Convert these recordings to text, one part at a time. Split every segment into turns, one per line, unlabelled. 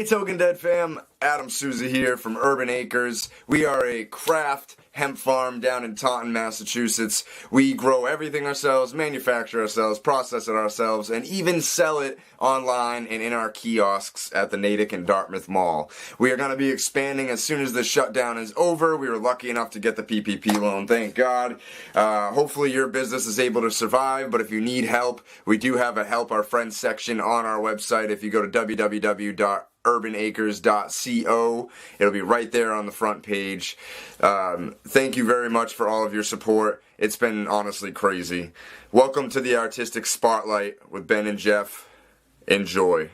Hey Token Dead fam, Adam Souza here from Urban Acres. We are a craft hemp farm down in Taunton, Massachusetts. We grow everything ourselves, manufacture ourselves, process it ourselves, and even sell it online and in our kiosks at the Natick and Dartmouth Mall. We are going to be expanding as soon as the shutdown is over. We were lucky enough to get the PPP loan, thank God. Hopefully your business is able to survive, but if you need help, we do have a Help Our Friends section on our website. If you go to www.urbanacres.co. It'll be right there on the front page. Thank you very much for all of your support. It's been honestly crazy. Welcome to the Artistic Spotlight with Ben and Jeff. Enjoy.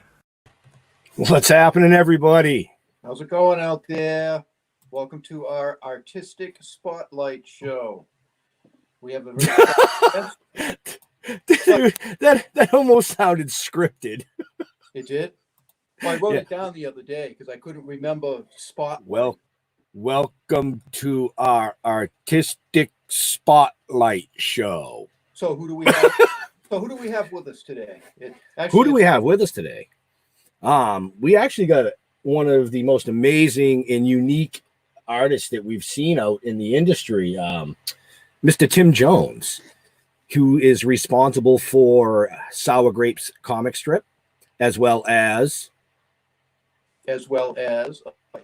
What's happening, everybody?
How's it going out there? Welcome to our Artistic Spotlight show. We have a very
Dude, that almost sounded scripted.
It did? Well, I wrote it down the other day because I couldn't remember spotlight.
Well, welcome to our Artistic Spotlight show.
So who do we have? Who do we have with us today?
Who do we have with us today? We actually got one of the most amazing and unique artists that we've seen out in the industry, Mr. Tim Jones, who is responsible for Sour Grapes comic strip, as well as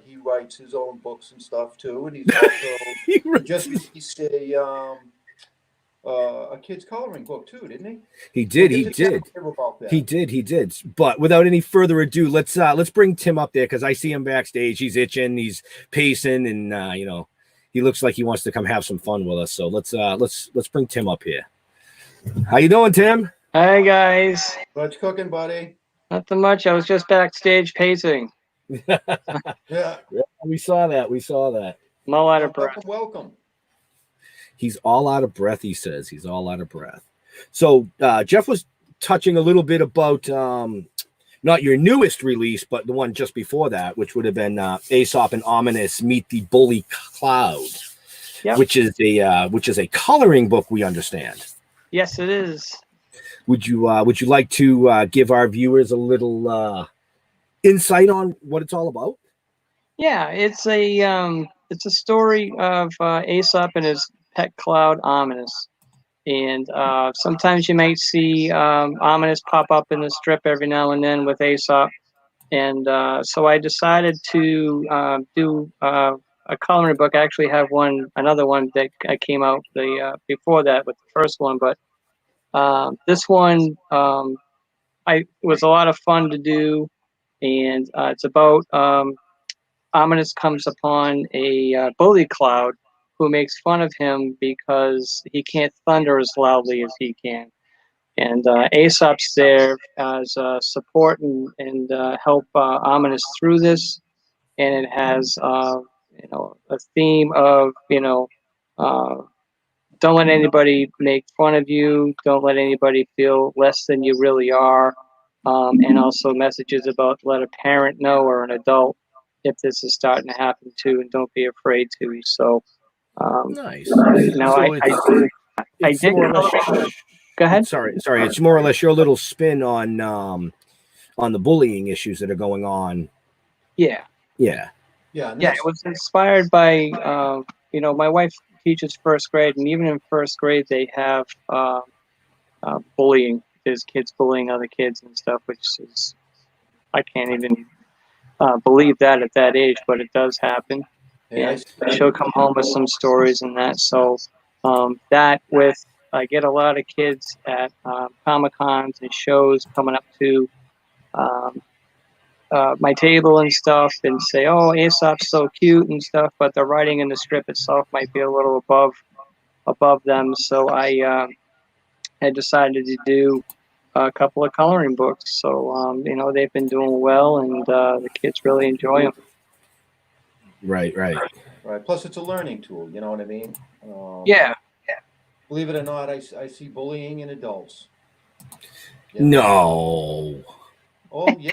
he writes his own books and stuff too, and he's also he just released a kid's coloring book too, didn't he?
He did. But without any further ado, let's bring Tim up there because I see him backstage. He's itching, he's pacing, and he looks like he wants to come have some fun with us. So let's bring Tim up here. How you doing, Tim?
Hi guys.
What's cooking, buddy?
Nothing much. I was just backstage pacing.
Yeah,
we saw that.
I'm all out of breath.
Welcome.
He's all out of breath, he says. He's all out of breath. So Jeff was touching a little bit about not your newest release, but the one just before that, which would have been Aesop and Ominous Meet the Bully Cloud,
yep.
which is a coloring book, we understand.
Yes, it is.
Would you like to give our viewers a little insight on what it's all about?
Yeah, it's a story of Aesop and his pet cloud Ominous, and sometimes you might see Ominous pop up in the strip every now and then with Aesop, and so I decided to do a coloring book. I actually have another one that came out before that with the first one, but this one it was a lot of fun to do. And it's about Ominous comes upon a bully cloud who makes fun of him because he can't thunder as loudly as he can. And Aesop's there as support and help Ominous through this. And it has a theme of don't let anybody make fun of you. Don't let anybody feel less than you really are. And also messages about let a parent know or an adult if this is starting to happen too, and don't be afraid to. So,
nice.
Now
so
I did. Go ahead.
Sorry. It's more or less your little spin on the bullying issues that are going on.
Yeah.
Nice.
It was inspired by my wife teaches first grade, and even in first grade they have bullying. There's kids bullying other kids and stuff, which is, I can't even believe that at that age, but it does happen.
Yeah,
and she'll come home with some stories and that. So I get a lot of kids at Comic-Cons and shows coming up to my table and stuff and say, oh, Aesop's so cute and stuff, but the writing in the strip itself might be a little above them. So I had decided to do a couple of coloring books. So, they've been doing well, and the kids really enjoy them.
Right.
Plus, it's a learning tool. You know what I mean?
Yeah.
Believe it or not, I see bullying in adults.
No.
Oh, yeah.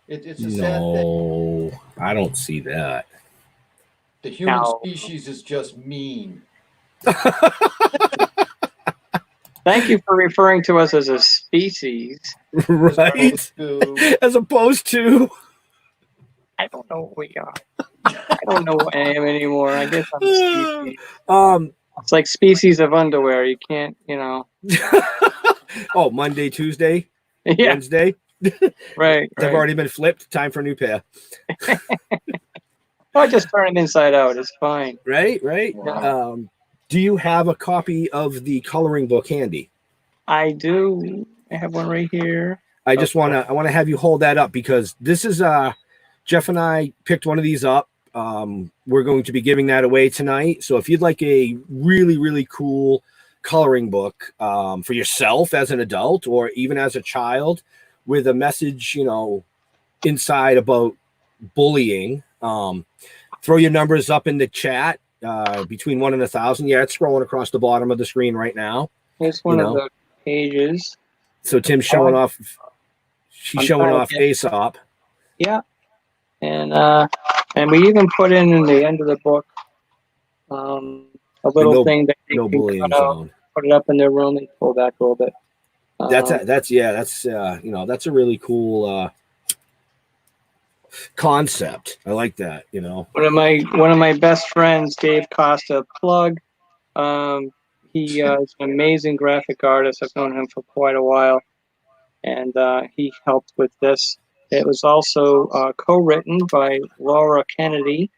It's a sad thing.
No, I don't see that.
The human species is just mean.
Thank you for referring to us as a species.
Right? As opposed to.
I don't know what we are. I don't know what I am anymore. I guess I'm a species. It's like species of underwear. You can't,
Oh, Monday, Tuesday,
Yeah,
Wednesday.
right.
They've already been flipped. Time for a new pair.
I just turn them inside out. It's fine.
Right.
Wow.
Do you have a copy of the coloring book handy?
I do. I have one right here.
I want to have you hold that up because this is Jeff and I picked one of these up. We're going to be giving that away tonight. So if you'd like a really, really cool coloring book for yourself as an adult or even as a child with a message, inside about bullying, throw your numbers up in the chat between 1 and 1,000. Yeah, it's scrolling across the bottom of the screen right now.
Here's one of the pages.
So Tim's showing off. She's showing off Aesop.
Yeah, and we even put in the end of the book a little thing that you can
bullying
cut out,
zone.
put it up in their room and pull back a little bit.
That's a really cool concept. I like that.
One of my best friends, Dave Costa, plug. He is an amazing graphic artist. I've known him for quite a while, and he helped with this. It was also co-written by Laura Kennedy.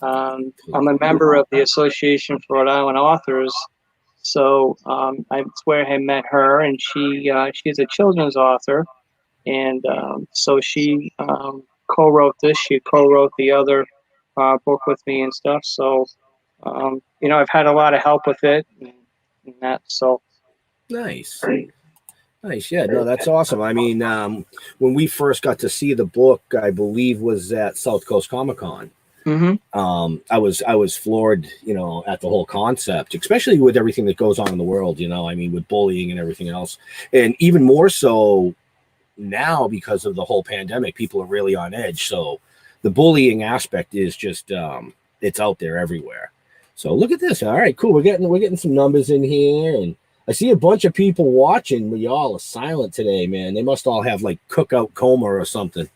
I'm a member of the Association for Rhode Island Authors, so that's where I met her, and she's a children's author, and so she co-wrote this. She co-wrote the other book with me and stuff. So I've had a lot of help with it, and that. So
nice. Yeah, no, that's awesome. I mean, when we first got to see the book, I believe was at South Coast Comic Con.
Mm-hmm.
I was floored, at the whole concept, especially with everything that goes on in the world, with bullying and everything else. And even more so now because of the whole pandemic, people are really on edge. So the bullying aspect is just, it's out there everywhere. So look at this. All right, cool. We're getting some numbers in here, and I see a bunch of people watching, but y'all are silent today, man. They must all have like cookout coma or something.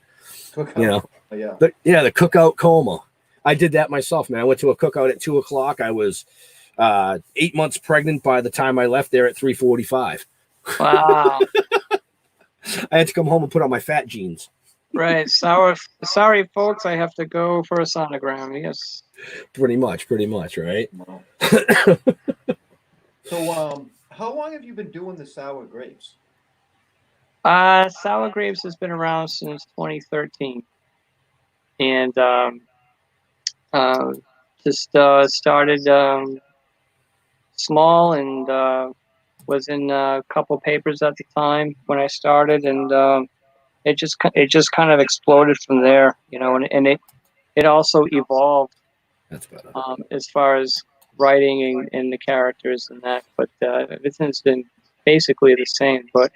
Yeah.
The cookout coma. I did that myself, man. I went to a cookout at 2:00. I was 8 months pregnant by the time I left there at 3:45.
Wow.
I had to come home and put on my fat jeans.
Right. Sorry, folks. I have to go for a sonogram. Yes.
Pretty much, right?
So, how long have you been doing the sour grapes?
Sour Grapes has been around since 2013, and just started small and was in a couple papers at the time when I started, and it just kind of exploded from there, and it also evolved.
That's better.
As far as writing and the characters and that, but everything's been basically the same. But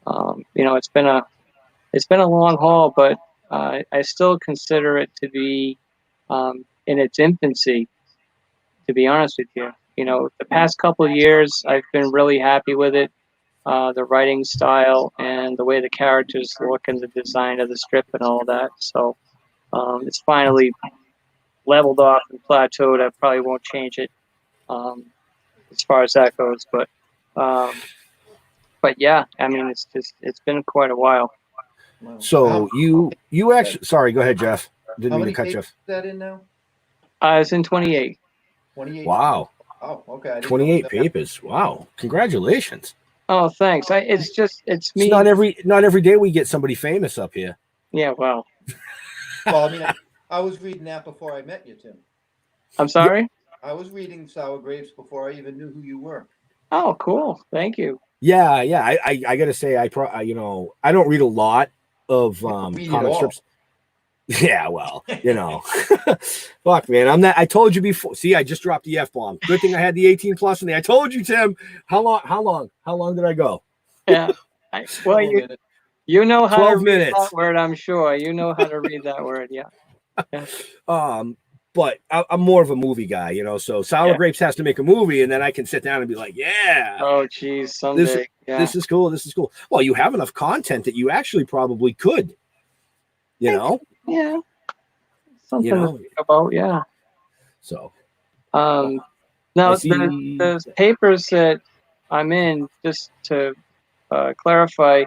it's been a long haul, but I still consider it to be in its infancy. To be honest with you, the past couple of years I've been really happy with it, the writing style and the way the characters look and the design of the strip and all that. So it's finally leveled off and plateaued. I probably won't change it as far as that goes, but yeah, I mean, it's been quite a while.
Wow.
So you actually, sorry, go ahead, Jeff. Didn't mean to cut you off.
Is that in now?
It's in 28.
28.
Wow.
Oh, okay. I didn't know
28
that.
papers. Wow. Congratulations.
Oh, thanks. It's me.
It's not every day we get somebody famous up here.
Yeah, well.
Well, I mean, I was reading that before I met you, Tim.
I'm sorry?
I was reading Sour Grapes before I even knew who you were.
Oh, cool. Thank you.
Yeah. I gotta say, I don't read a lot of comic strips. Yeah, well, fuck, man. I told you before. See, I just dropped the F-bomb. Good thing I had the 18 plus in there. I told you, Tim. How long did I go?
Yeah. You know how to read
minutes.
that word, I'm sure. You know how to read that word, yeah.
but I'm more of a movie guy, you know. So Sour
Yeah.
Grapes has to make a movie, and then I can sit down and be like, yeah,
Oh, geez, someday.
this is cool. This is cool. Well, you have enough content that you actually probably could, you know.
Yeah. Something
You know.
to think about. Yeah.
So
Now
I see.
the papers that I'm in, just to clarify,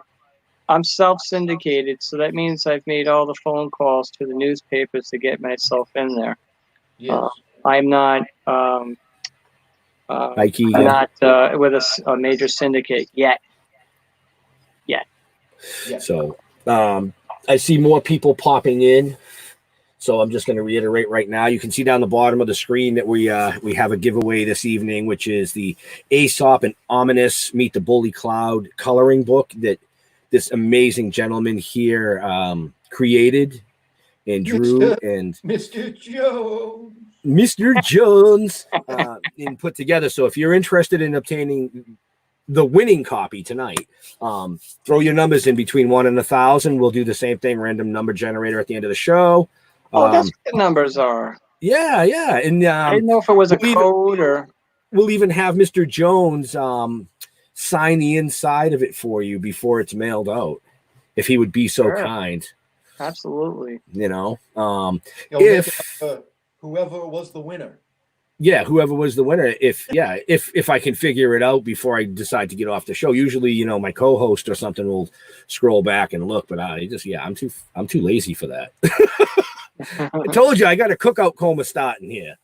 I'm self-syndicated, so that means I've made all the phone calls to the newspapers to get myself in there.
Yes.
I'm not
Nike.
I'm not with a major syndicate yet.
Yeah.
So I see more people popping in. So I'm just going to reiterate right now. You can see down the bottom of the screen that we have a giveaway this evening, which is the Aesop and Ominous Meet the Bully Cloud coloring book that this amazing gentleman here created and drew and
Mr. Jones.
Mr. Jones and put together. So if you're interested in obtaining the winning copy tonight, throw your numbers in between 1 and 1,000. We'll do the same thing, random number generator at the end of the show.
Oh, that's what the numbers are.
Yeah, yeah. And
I didn't know if it was a code or.
We'll even have Mr. Jones sign the inside of it for you before it's mailed out, if he would be so kind.
Absolutely.
You know,
if whoever was the winner.
Yeah, whoever was the winner. If I can figure it out before I decide to get off the show. Usually, you know, my co-host or something will scroll back and look, but I'm too lazy for that. I told you I got a cookout coma starting here.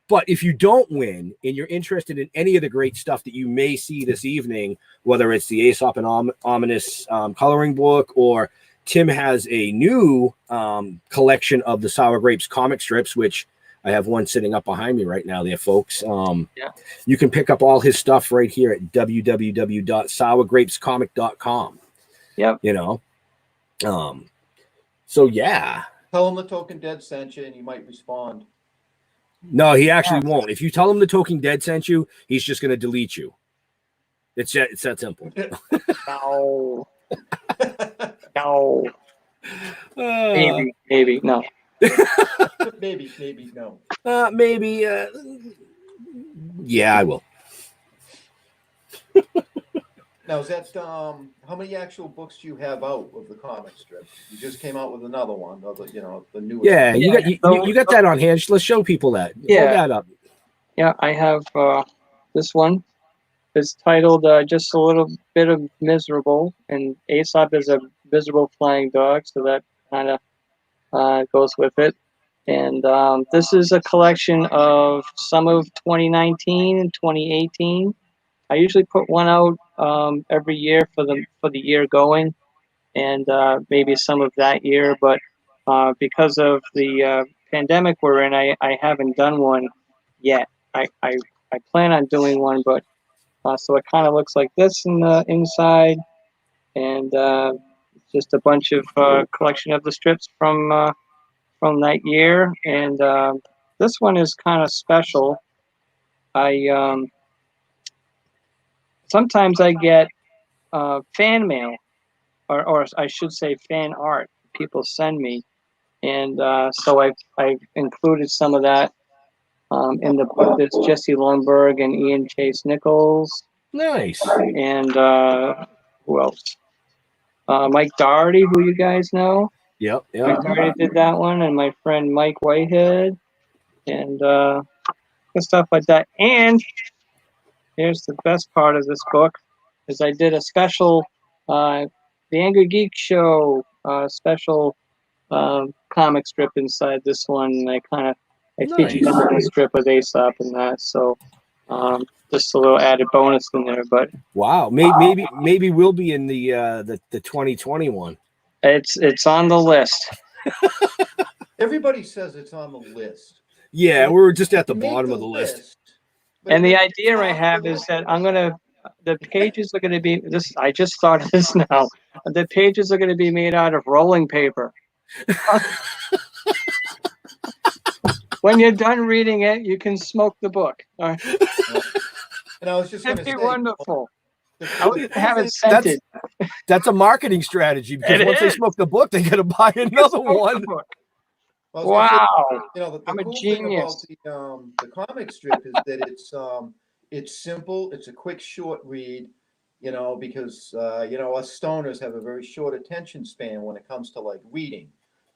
But if you don't win and you're interested in any of the great stuff that you may see this evening, whether it's the Aesop and Ominous coloring book, or Tim has a new collection of the Sour Grapes comic strips, which I have one sitting up behind me right now there, folks. You can pick up all his stuff right here at www.sourgrapescomic.com.
Yep.
You know? So, yeah.
Tell him the Talking Dead sent you and he might respond.
No, he actually won't. If you tell him the Talking Dead sent you, he's just going to delete you. It's that simple.
No. No. Maybe no.
maybe no.
Maybe. Yeah, I will.
Now, is that how many actual books do you have out of the comic strip? You just came out with another one, the newest.
Yeah, you got that on hand. Let's show people that.
Yeah.
Hold that up.
Yeah, I have this one. It's titled Just a Little Bit of Miserable, and Aesop is a miserable flying dog, so that kind of goes with it. And this is a collection of some of 2019 and 2018. I usually put one out every year for the year going, and maybe some of that year. But because of the pandemic we're in, I haven't done one yet. I plan on doing one, but so it kind of looks like this in the inside, and just a bunch of collection of the strips from that year. And this one is kind of special. Sometimes I get fan mail, or I should say fan art. People send me, and so I've included some of that in the book. There's Jesse Lundberg and Ian Chase Nichols.
Nice.
And who else? Mike Doherty, who you guys know.
Yep.
Mike Doherty did that one, and my friend Mike Whitehead, and stuff like that. And here's the best part of this book, is I did a special, the Angry Geek Show special comic strip inside this one. And I featured a strip with Aesop and that. So just a little added bonus in there. But
wow, maybe we'll be in the 2021.
It's on the list.
Everybody says it's on the list.
Yeah, we're just at the bottom of the list.
And the idea I have is that the pages are gonna be this. I just thought of this now. The pages are gonna be made out of rolling paper. When you're done reading it, you can smoke the book. All right.
And I was just going to say,
wonderful. I would have it scented.
That's a marketing strategy, because once they smoke the book, they got to buy another one.
I was gonna say,
Wow.
the
I'm a
cool thing about
genius.
the comic strip is that it's simple. It's a quick, short read. Because us stoners have a very short attention span when it comes to like reading.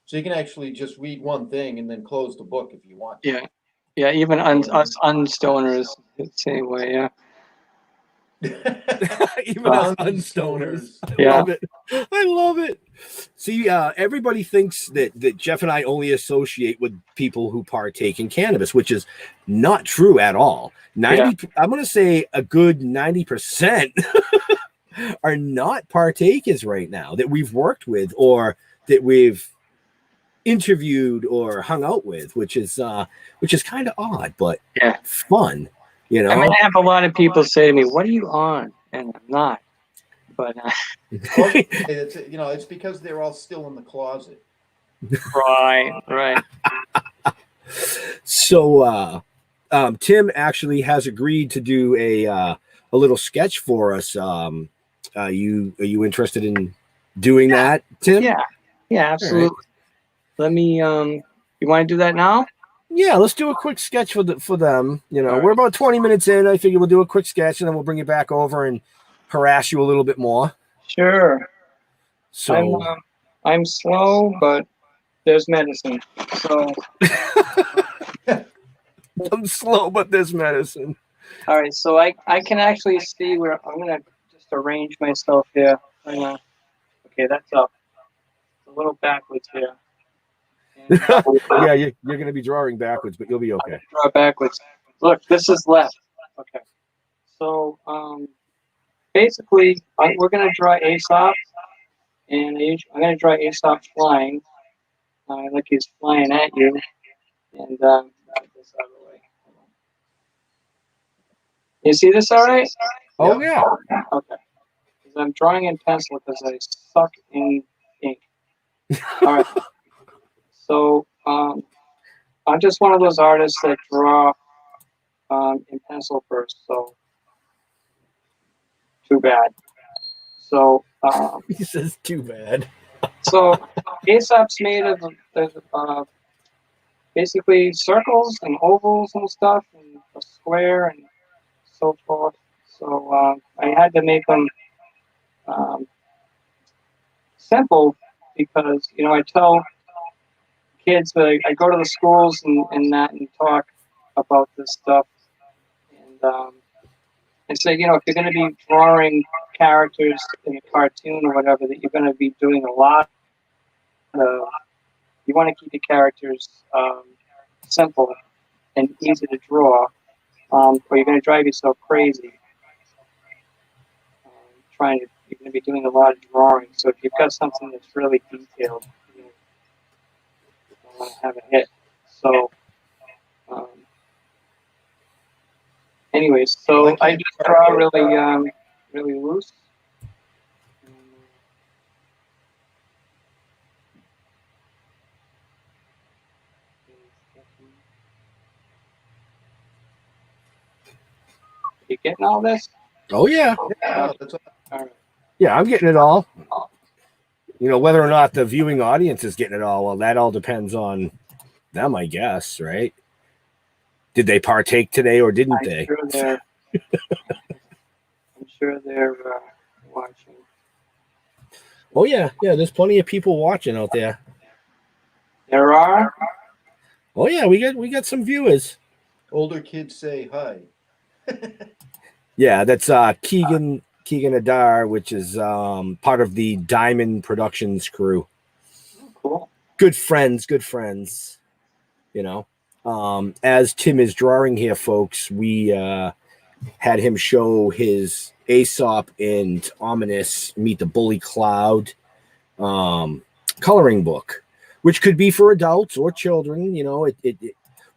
So you can actually just read one thing and then close the book if you want to.
Yeah. Yeah, even us unstoners, the same way, yeah.
Even us
Unstoners.
unstoners. I
Yeah.
love it. I love it. See, everybody thinks that Jeff and I only associate with people who partake in cannabis, which is not true at all. 90, I'm going to say a good 90% are not partakers right now that we've worked with or that we've interviewed or hung out with, which is kind of odd, but
Yeah.
fun.
I mean, I have a lot of people say to me, "What are you on?" And I'm not. But
Well, it's because they're all still in the closet.
right.
So Tim actually has agreed to do a little sketch for us. Are you interested in doing that, Tim?
Yeah, absolutely. Right. Let me you want to do that now?
Yeah, let's do a quick sketch for them.
Right.
We're about 20 minutes in. I figure we'll do a quick sketch and then we'll bring you back over and harass you a little bit more.
Sure.
So
I'm slow, but there's medicine. So
I'm slow, but there's medicine.
All right, so I can actually see where I'm gonna just arrange myself here. Okay, that's up. It's a little backwards here.
Yeah, you're gonna be drawing backwards, but you'll be okay.
Draw backwards. Look, this is left. Okay. So basically, we're gonna draw Aesop, and I'm gonna draw Aesop flying. Like he's flying at you, and get this out of the way. You see this all right?
Oh yeah.
Okay. I'm drawing in pencil because I suck in ink. All right. So I'm just one of those artists that draw in pencil first. So too bad. So
he says too bad.
So Aesop's made of basically circles and ovals and stuff, and a square and so forth. So I had to make them simple because I tell kids that I go to the schools and talk about this stuff, and I say, if you're going to be drawing characters in a cartoon or whatever, that you're going to be doing a lot of, you want to keep your characters simple and easy to draw, or you're going to drive yourself crazy. You're going to be doing a lot of drawing. So if you've got something that's really detailed, you want to have a hit. So, anyways, so I just draw really, really loose. You getting all this?
Oh yeah.
Yeah, that's all right.
Yeah, I'm getting it all. Whether or not the viewing audience is getting it all, well, that all depends on them, I guess, right? Did they partake today or didn't they?
I'm sure they're watching.
Oh yeah, there's plenty of people watching out there.
There are?
Oh yeah, we got some viewers.
Older kids say hi.
Yeah, that's Keegan Adar, which is part of the Diamond Productions crew.
Cool.
Good friends. As Tim is drawing here, folks, we had him show his Aesop and Ominous Meet the Bully Cloud coloring book, which could be for adults or children.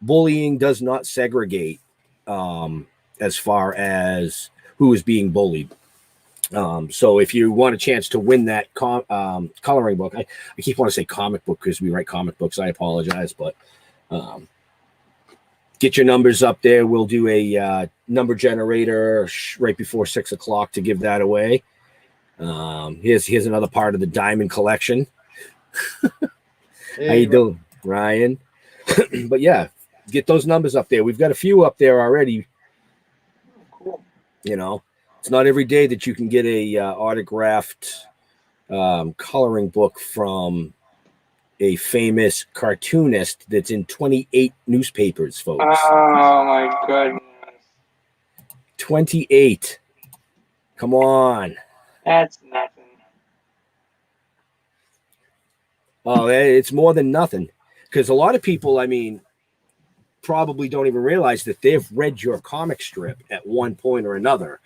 Bullying does not segregate as far as who is being bullied. So if you want a chance to win that coloring book, I keep wanting to say comic book because we write comic books. I apologize, but get your numbers up there. We'll do a number generator right before 6 o'clock to give that away. Here's another part of the Diamond collection. How you doing? Ryan. But yeah, get those numbers up there. We've got a few up there already.
Cool.
You know, it's not every day that you can get a autographed coloring book from a famous cartoonist that's in 28 newspapers, folks.
Oh my goodness.
28. Come on.
That's nothing.
Oh, it's more than nothing. Because a lot of people, I mean, probably don't even realize that they've read your comic strip at one point or another.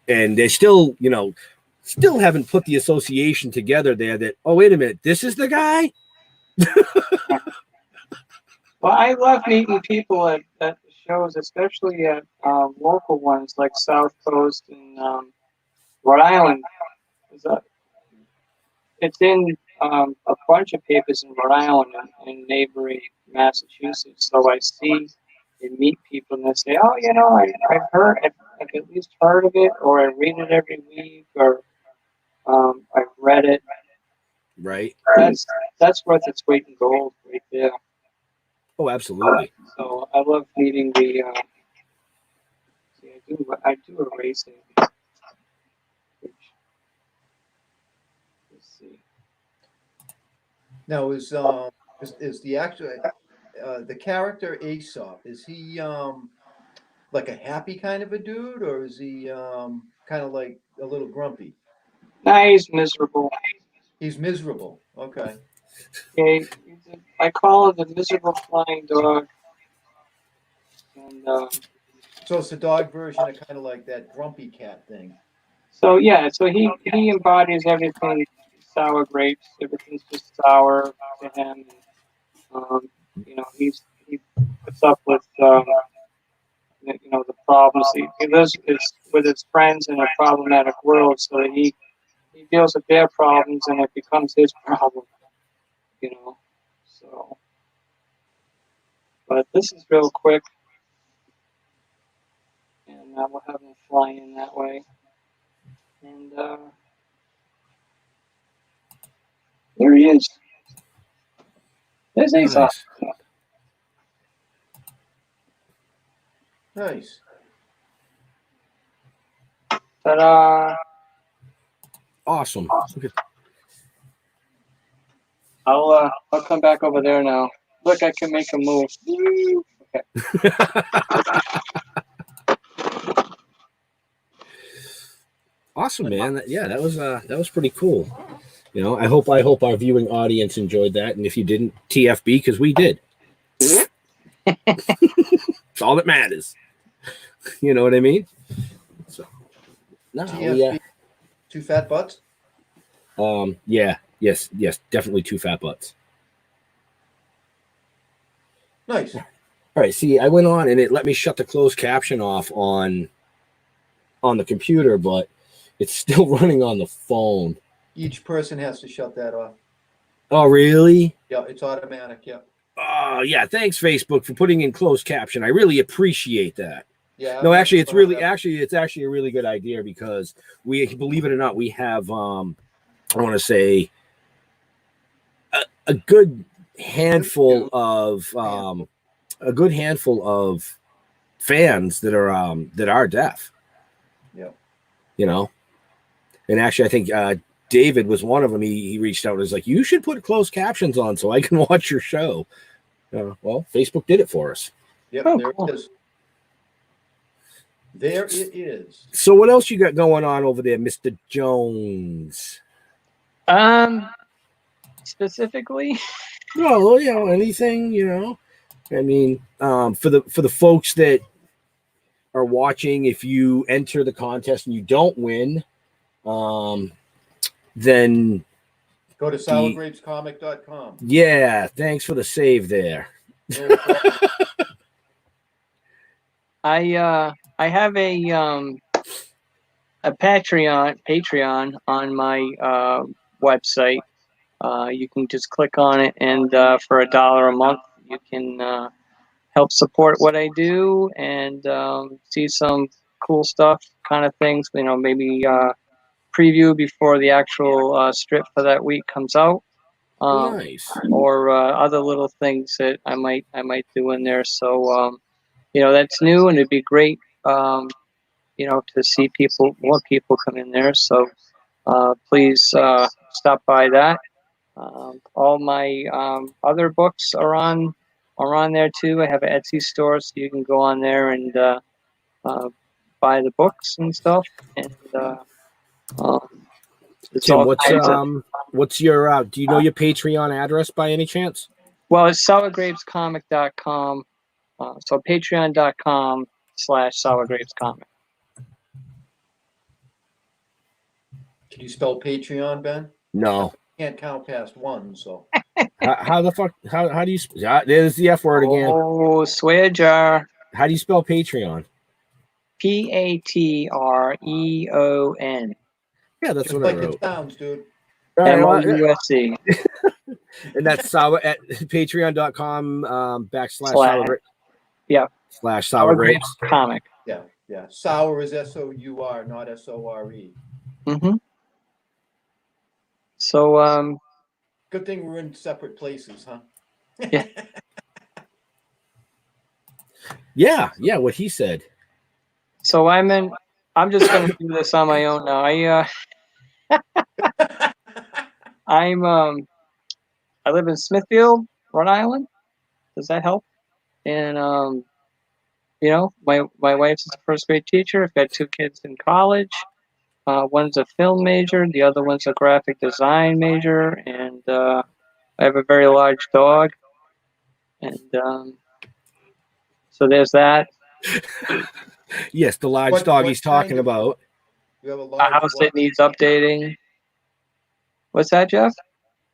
And they still, you know, still haven't put the association together there that, oh, wait a minute, this is the guy?
Well, I love meeting people at the shows, especially at local ones like South Coast and Rhode Island. It's in a bunch of papers in Rhode Island and neighboring Massachusetts. So I see and meet people and they say, "Oh, you know, I've heard, I've at least heard of it, or I read it every week, or I've read it."
Right.
That's worth its weight in gold, right there.
Oh, absolutely.
So I love meeting the. See, I do a racing. Which, let's see.
Now is the actual the character Aesop, is he like a happy kind of a dude, or is he kind of like a little grumpy?
Nah, he's miserable.
He's miserable. Okay.
Okay, I call it the miserable flying dog. And
So it's the dog version of kind of like that grumpy cat thing.
so yeah, so he embodies everything sour grapes. Everything's just sour to him. You know, he puts up with you know the problems. He lives with his friends in a problematic world, so that he deals with their problems, and it becomes his problem. You know, so. But this is real quick, and we'll have him fly in that way. And there he is. There's Aesop.
Nice.
Nice.
Ta-da!
Awesome. Look at
I'll come back over there now. Look, I can make a move. Okay.
Awesome, man. Yeah, that was pretty cool. You know, I hope our viewing audience enjoyed that, and if you didn't, TFB, because we did. It's all that matters. You know what I mean? So, no,
TFB, two fat butts.
yeah, yes, definitely two fat butts.
Nice.
All right, see, I went on and it let me shut the closed caption off on the computer, but it's still running on the phone.
Each person has to shut that off.
Oh, really?
Yeah, it's automatic. Yeah.
Oh, yeah. Thanks, Facebook, for putting in closed caption. I really appreciate that.
Yeah.
No, actually, it's actually a really good idea because we, believe it or not, we have I want to say a good handful of fans that are deaf.
Yeah.
You know, and actually, I think David was one of them. He reached out and was like, "You should put closed captions on so I can watch your show." Well, Facebook did it for us.
Yep.
Oh,
There
cool.
it is. There it is.
So, what else you got going on over there, Mr. Jones?
Specifically,
No, you know, anything, you know. I mean, for the folks that are watching, if you enter the contest and you don't win, then
Go to sourgrapescomic.com.
yeah, thanks for the save there.
No problem.
I have a Patreon on my website. You can just click on it, and for $1 a month, you can help support what I do and see some cool stuff, kind of things. You know, maybe preview before the actual strip for that week comes out.
Nice.
or other little things that I might do in there. So that's new, and it'd be great, to see more people come in there. So please stop by that. All my other books are on there too. I have an Etsy store, so you can go on there and buy the books and stuff. And it's
Tim,
all kinds of.
what's your do you know your Patreon address by any chance?
Well, it's sourgrapescomic.com. So patreon.com/sourgrapescomic.
Can you spell Patreon, Ben?
No.
Can't count past one, so.
How the fuck? How do you? There's the F word again.
Oh, swear jar.
How do you spell Patreon?
Patreon.
Yeah, that's
Just
what
like
I
it
wrote.
sounds, dude.
All right, well,
MOUSE.
and that's sour at patreon.com /sour
Yeah.
/sour grapes.
Comic.
Yeah. Sour is SOUR, not SORE.
Mm-hmm. So
Good thing we're in separate places, huh?
Yeah, what he said.
so I'm just gonna do this on my own now. I live in Smithfield, Rhode Island. Does that help? And my wife's a first grade teacher. I've got 2 kids in college. One's a film major, the other one's a graphic design major, and I have a very large dog. And so there's that.
Yes, the large
What-
dog
what
he's talking
kind of-
about.
You have a
A
large
house
what?
that needs updating. What's that, Jeff?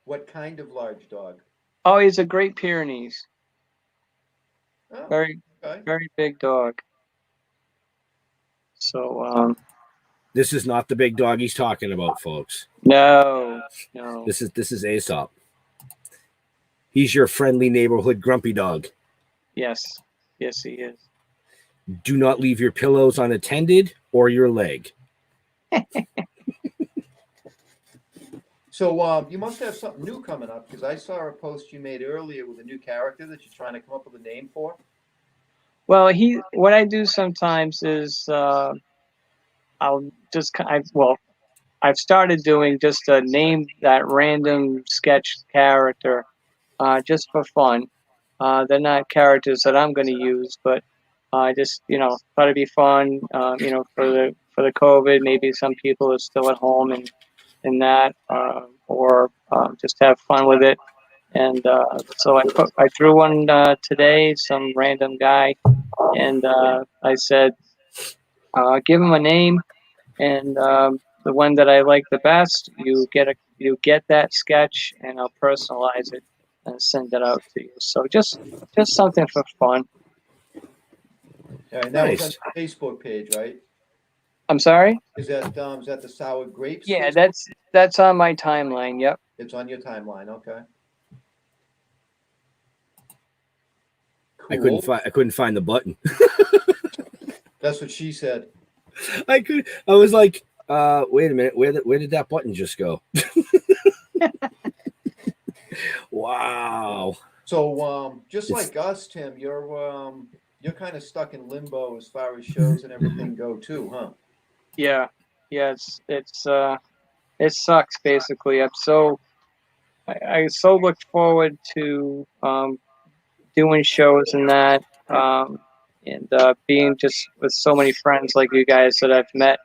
What kind of large dog?
Oh, he's a Great Pyrenees.
Oh,
Very,
okay.
very big dog. So,
This is not the big dog he's talking about, folks.
no.
This is Aesop. He's your friendly neighborhood grumpy dog.
Yes, he is.
Do not leave your pillows unattended or your leg.
So you must have something new coming up, because I saw a post you made earlier with a new character that you're trying to come up with a name for.
Well, what I do sometimes is I've started doing just a name that random sketch character, just for fun. They're not characters that I'm going to use, but I just thought it'd be fun. For the COVID, maybe some people are still at home and that, or just have fun with it. And so I drew one today, some random guy, and I said, give him a name, and the one that I like the best, you get that sketch, and I'll personalize it and send it out to you. So just something for fun.
Yeah, and that was on
Nice.
the Facebook page, right?
I'm sorry?
Is that the Sour Grapes?
Yeah,
Facebook?
that's on my timeline. Yep.
It's on your timeline, okay.
I
Cool.
couldn't find the button.
That's what she said.
I was like, wait a minute, where did that button just go? Wow.
So just like us, Tim, you're kind of stuck in limbo as far as shows and everything go too, huh?
Yeah. It sucks basically. I so look forward to doing shows and that, and being just with so many friends like you guys that I've met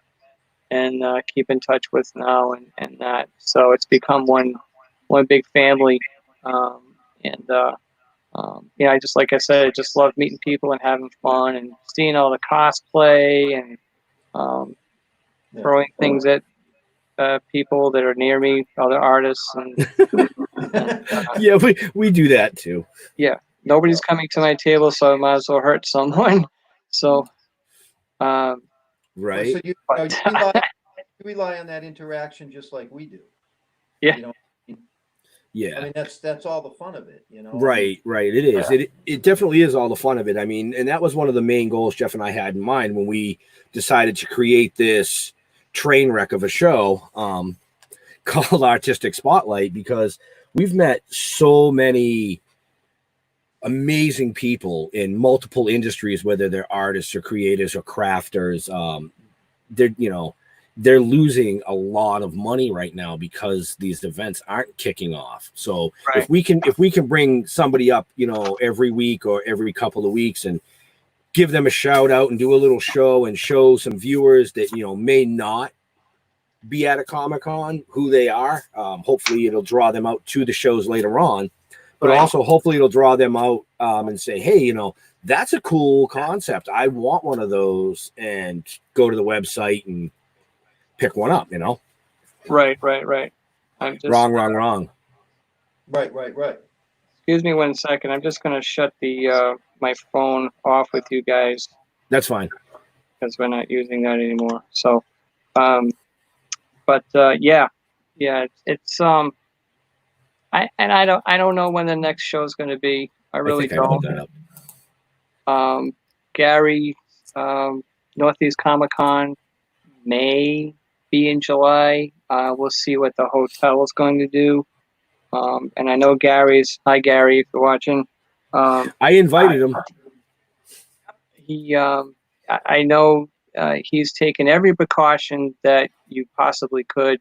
and keep in touch with now and that. So it's become one big family, and I just, like I said, I just love meeting people and having fun and seeing all the cosplay and throwing things at people that are near me, other artists, and
Yeah, we do that too.
yeah, nobody's coming to my table, so I might as well hurt someone. So,
Right.
So you rely on that interaction just like we do.
Yeah.
You know,
Yeah.
I mean, that's all the fun of it, you know?
Right. It is. It definitely is all the fun of it. I mean, and that was one of the main goals Jeff and I had in mind when we decided to create this train wreck of a show called Artistic Spotlight, because we've met so many amazing people in multiple industries, whether they're artists or creators or crafters. They're losing a lot of money right now because these events aren't kicking off. So
Right.
if we can bring somebody up, every week or every couple of weeks and give them a shout out and do a little show and show some viewers that, may not be at a Comic-Con who they are. Hopefully it'll draw them out to the shows later on, but
Right.
also hopefully it'll draw them out and say, hey, that's a cool concept. I want one of those, and go to the website and pick one up,
Right. I'm just
wrong.
Right.
Excuse me 1 second. I'm just going to shut the my phone off with you guys
That's fine.
because we're not using that anymore. So, yeah, it's I don't know when the next show is going to be. I really
think I pulled
don't.
that up.
Gary, Northeast Comic Con may be in July. We'll see what the hotel is going to do. And I know hi Gary, if you're watching.
I invited him.
I know he's taken every precaution that you possibly could.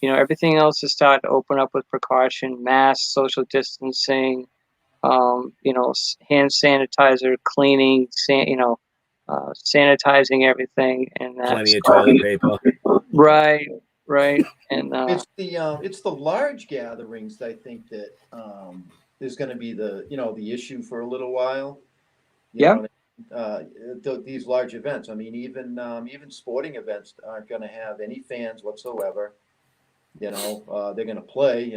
Everything else is starting to open up with precaution, masks, social distancing, hand sanitizer, cleaning, sanitizing everything, and that's
Plenty of toilet paper.
right, and
It's the large gatherings, I think, that is going to be the issue for a little while. These large events. I mean, even sporting events aren't going to have any fans whatsoever. They're going to play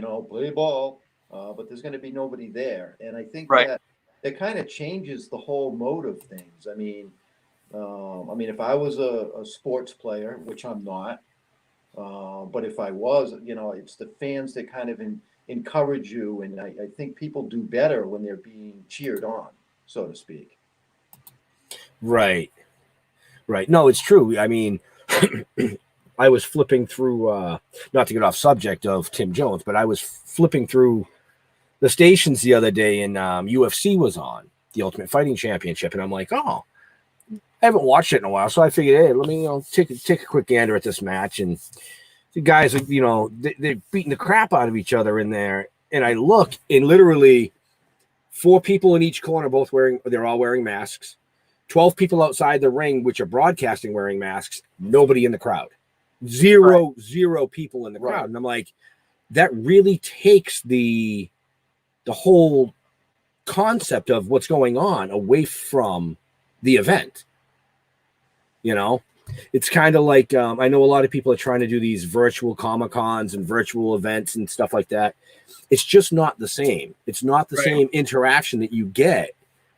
ball, but there's going to be nobody there. And I think that kind of changes the whole mode of things. I mean, if I was a sports player, which I'm not, but if I was, it's the fans that kind of encourage you. And I think people do better when they're being cheered on, so to speak.
Right. No, it's true. I mean, I was flipping through, not to get off subject of Tim Jones, but I was flipping through the stations the other day, and UFC was on, the Ultimate Fighting Championship, and I'm like, oh, I haven't watched it in a while, so I figured, hey, let me take a quick gander at this match. And the guys, they're beating the crap out of each other in there, and I look, and literally 4 people in each corner, they're all wearing masks. 12 people outside the ring, which are broadcasting, wearing masks. Nobody in the crowd. Zero people in the crowd.
Right.
And I'm like, that really takes the whole concept of what's going on away from the event. It's kind of like, I know a lot of people are trying to do these virtual Comic-Cons and virtual events and stuff like that. It's just not the same. It's not the same interaction that you get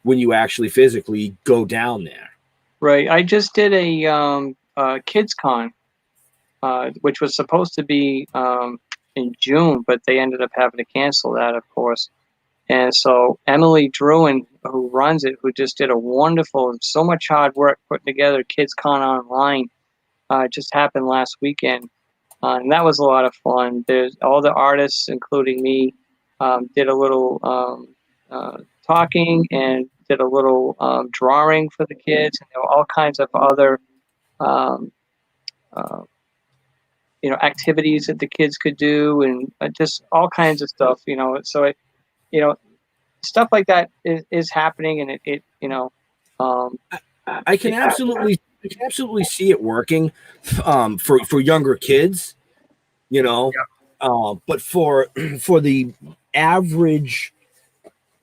when you actually physically go down there.
Right. I just did a Kids Con, which was supposed to be in June, but they ended up having to cancel that, of course. And so Emily Druin, who runs it, who just did a wonderful, so much hard work putting together Kids Con online, just happened last weekend. And that was a lot of fun. There's all the artists, including me, did a little talking and did a little drawing for the kids. And there were all kinds of other activities that the kids could do, and just all kinds of stuff. So stuff like that is happening, and it
I can absolutely see it working for younger kids, but for the average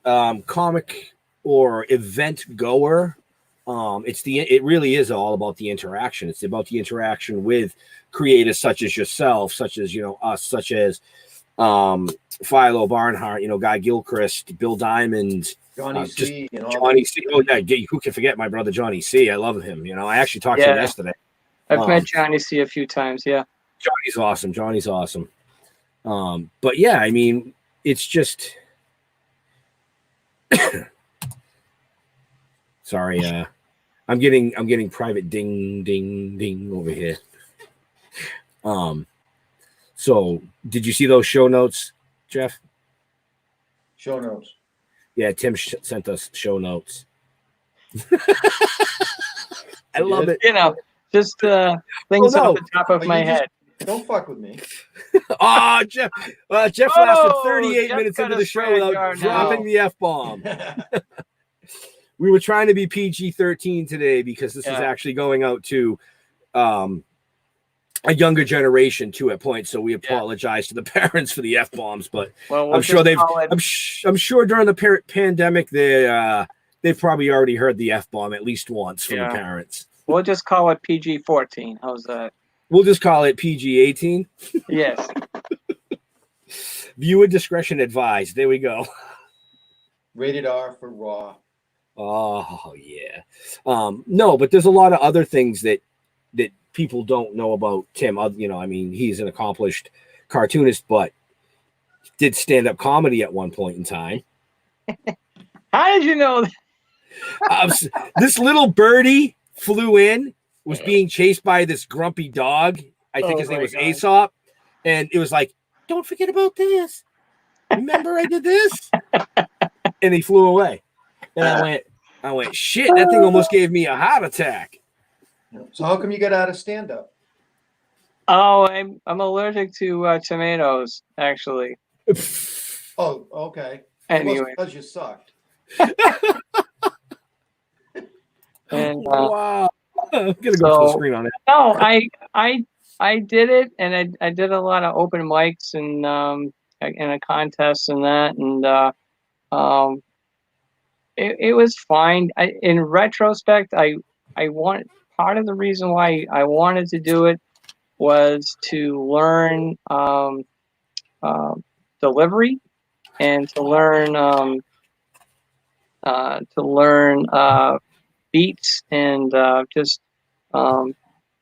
comic or event goer, it really is all about the interaction. It's about the interaction with creators such as yourself, such as us, such as Philo Barnhart, Guy Gilchrist, Bill Diamond,
Johnny C.
Johnny C. Oh yeah, who can forget my brother Johnny C? I love him. I actually talked to him yesterday.
I've met Johnny C a few times. Yeah,
Johnny's awesome. But yeah, I mean, it's just. Sorry, I'm getting private ding over here. So did you see those show notes, Jeff?
Show notes.
Yeah, Tim sent us show notes. I
You
love
did?
it.
Just things
no.
off the top of
But
my
you just-
head.
Don't fuck with me.
Oh, Jeff lasted
Oh,
38
Jeff
minutes
got
into
a
the show
swear
without
jar now.
dropping the F-bomb. We were trying to be PG-13 today because this is
Yeah.
actually going out to a younger generation too at points. So we apologize to the parents for the F-bombs, but
Well, we'll
I'm sure
just call it-
I'm sure during the pandemic they've probably already heard the F-bomb at least once from the parents.
We'll just call it PG-14. How's that?
We'll just call it PG-18.
Yes.
Viewer discretion advised. There we go.
Rated R for raw.
Oh yeah. No, but there's a lot of other things that people don't know about Tim. You know, I mean, he's an accomplished cartoonist, but did stand-up comedy at one point in time.
How did you know that?
This little birdie flew in, was being chased by this grumpy dog. I think his name was Aesop. And it was like, don't forget about this. Remember I did this? And he flew away. And I went, shit, that thing almost gave me a heart attack.
So how come you got out of stand-up?
Oh, I'm allergic to tomatoes, actually.
Oh, okay.
Anyway.
Because you sucked.
And,
wow. I'm gonna go to the screen on it.
No, I did it, and I did a lot of open mics and in a contest and that, and it was fine. In retrospect, I want part of the reason why I wanted to do it was to learn delivery and to learn beats and just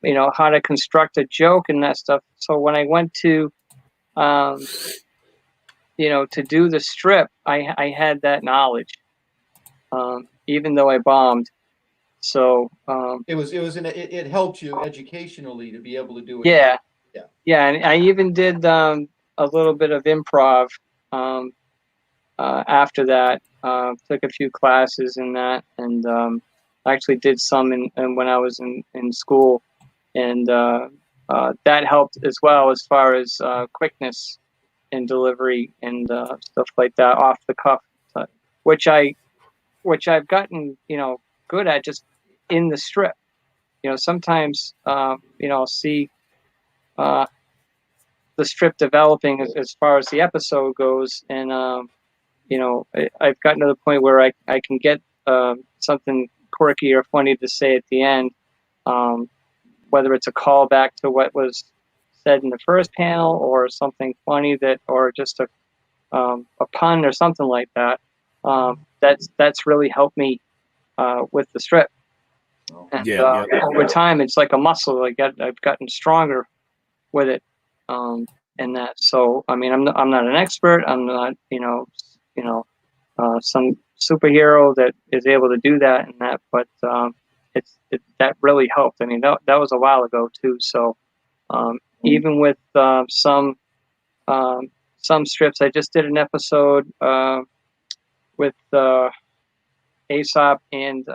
you know, how to construct a joke and that stuff. So when I went to you know, to do the strip, I had that knowledge, even though I bombed. So
it helped you educationally to be able to do it.
Yeah, and I even did a little bit of improv after that. Took a few classes in that, and actually did some when I was in school, and that helped as well as far as quickness in delivery and stuff like that, off the cuff, which I've gotten, you know, good at just in the strip. You know, sometimes you know, I'll see the strip developing as far as the episode goes, and you know, I've gotten to the point where I can get something quirky or funny to say at the end, whether it's a callback to what was said in the first panel or something funny or just a pun or something like that. That's really helped me with the strip. And, over time, it's like a muscle. I've gotten stronger with it, and that. So I mean, I'm not an expert. I'm not some superhero that is able to do that and that. But that really helped. I mean, that was a while ago too. So even with some strips, I just did an episode with Aesop and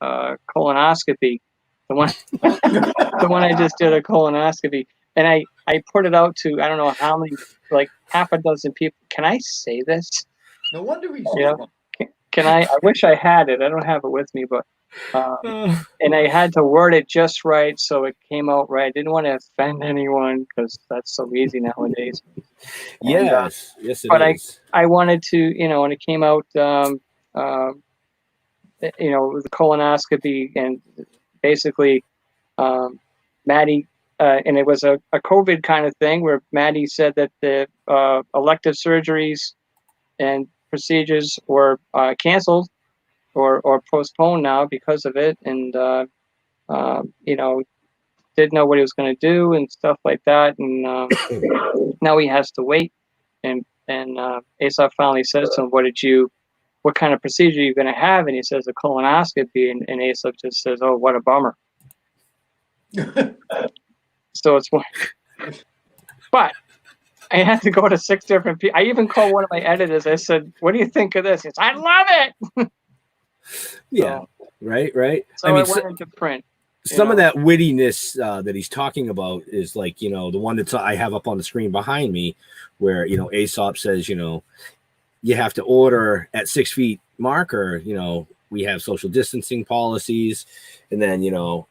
colonoscopy. The one I just did, a colonoscopy, and I put it out to I don't know how many, like half a dozen people. Can I say this?
No wonder he's
Can I wish I had it. I don't have it with me, but and I had to word it just right so it came out right. I didn't want to offend anyone because that's so easy nowadays.
Yes, yes, it
but
is.
I wanted to, you know, when it came out, you know, the colonoscopy, and basically Maddie, and it was a COVID kind of thing where Maddie said that the elective surgeries and procedures were canceled or postponed now because of it, and you know, didn't know what he was going to do and stuff like that, and now he has to wait, and Aesop finally says to him, what kind of procedure are you going to have? And he says a colonoscopy, and Aesop just says, oh, what a bummer. So it's one, but I had to go to 6 different people. I even called one of my editors. I said, "What do you think of this?" He said, "I love it."
Yeah. Right.
So
I mean,
it went into print.
some of that wittiness that he's talking about is like, the one that's I have up on the screen behind me, where Aesop says, you have to order at 6 feet marker. We have social distancing policies, and then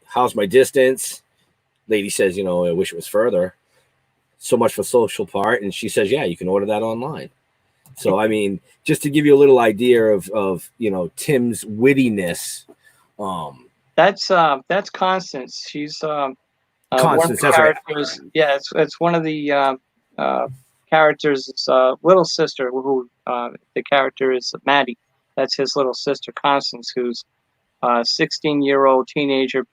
how's my distance? Lady says, I wish it was further. So much for social part, and she says, yeah, you can order that online. So I mean, just to give you a little idea of Tim's wittiness.
That's Constance. She's
Constance,
one of the
that's right.
characters. Yeah, it's one of the characters. It's little sister who the character is Maddie. That's his little sister Constance, who's a 16-year-old teenager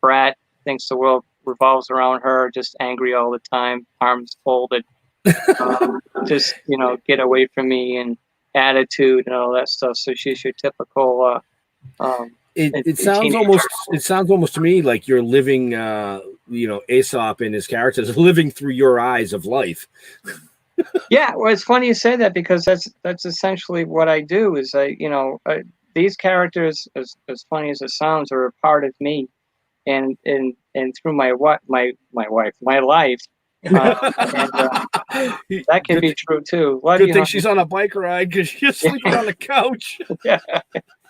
brat. Thinks the world revolves around her. Just angry all the time, arms folded. Just get away from me, and attitude and all that stuff. So she's your typical.
It sounds almost to me like you're living, Aesop and his characters living through your eyes of life.
Yeah, well, it's funny you say that, because that's essentially what I do. Is these characters, as funny as it sounds, are a part of me, and through my wife, my life. That can be true too.
Good thing she's on a bike ride, because she's sleeping on the couch.
Yeah,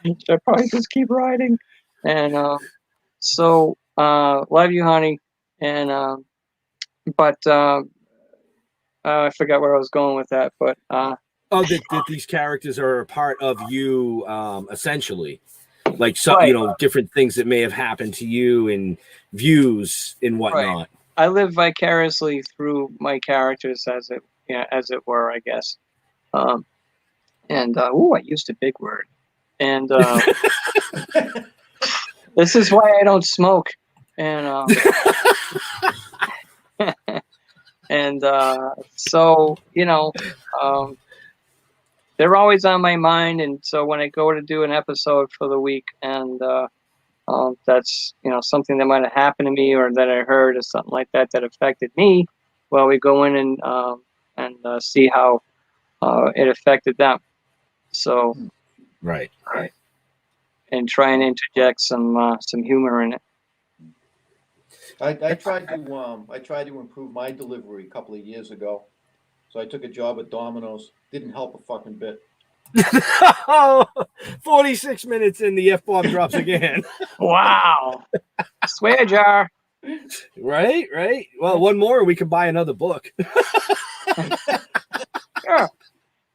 she'll probably just keep riding. And so love you, honey. And but I forgot where I was going with that. But
that these characters are a part of you, essentially, like
Right.
different things that may have happened to you, and views and whatnot.
Right. I live vicariously through my characters, as it were, I guess. I used a big word. And this is why I don't smoke. And so they're always on my mind. And so when I go to do an episode for the week, and that's something that might have happened to me, or that I heard, or something like that affected me, well, we go in and see how it affected them. So
right,
and try and interject some humor in it.
I tried to improve my delivery a couple of years ago. So I took a job at Domino's. Didn't help a fucking bit.
46 minutes and the F-bomb drops again.
Wow. Swear jar.
Right. Well, one more, we can buy another book.
Sure.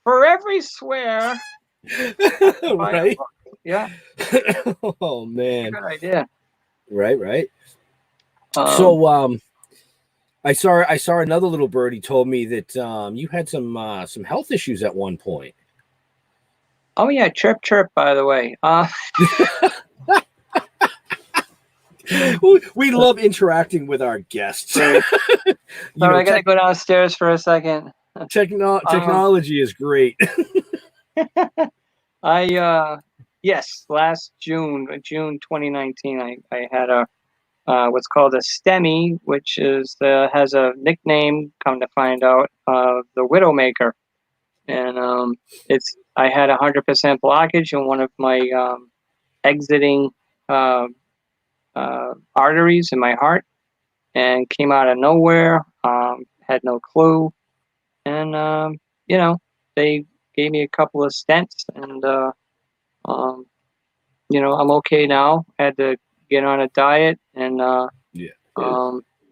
For every swear.
Right.
Yeah.
Oh man.
Good idea.
Right. So I saw another little birdie told me that you had some health issues at one point.
Oh yeah, chirp chirp, by the way.
We love interacting with our guests.
I gotta go downstairs for a second.
Technology is great.
Yes, last June 2019, I had a what's called a STEMI, which has a nickname, come to find out, the Widowmaker. And I had 100% blockage in one of my exiting arteries in my heart, and came out of nowhere. Had no clue, and they gave me a couple of stents, and I'm okay now. Had to get on a diet and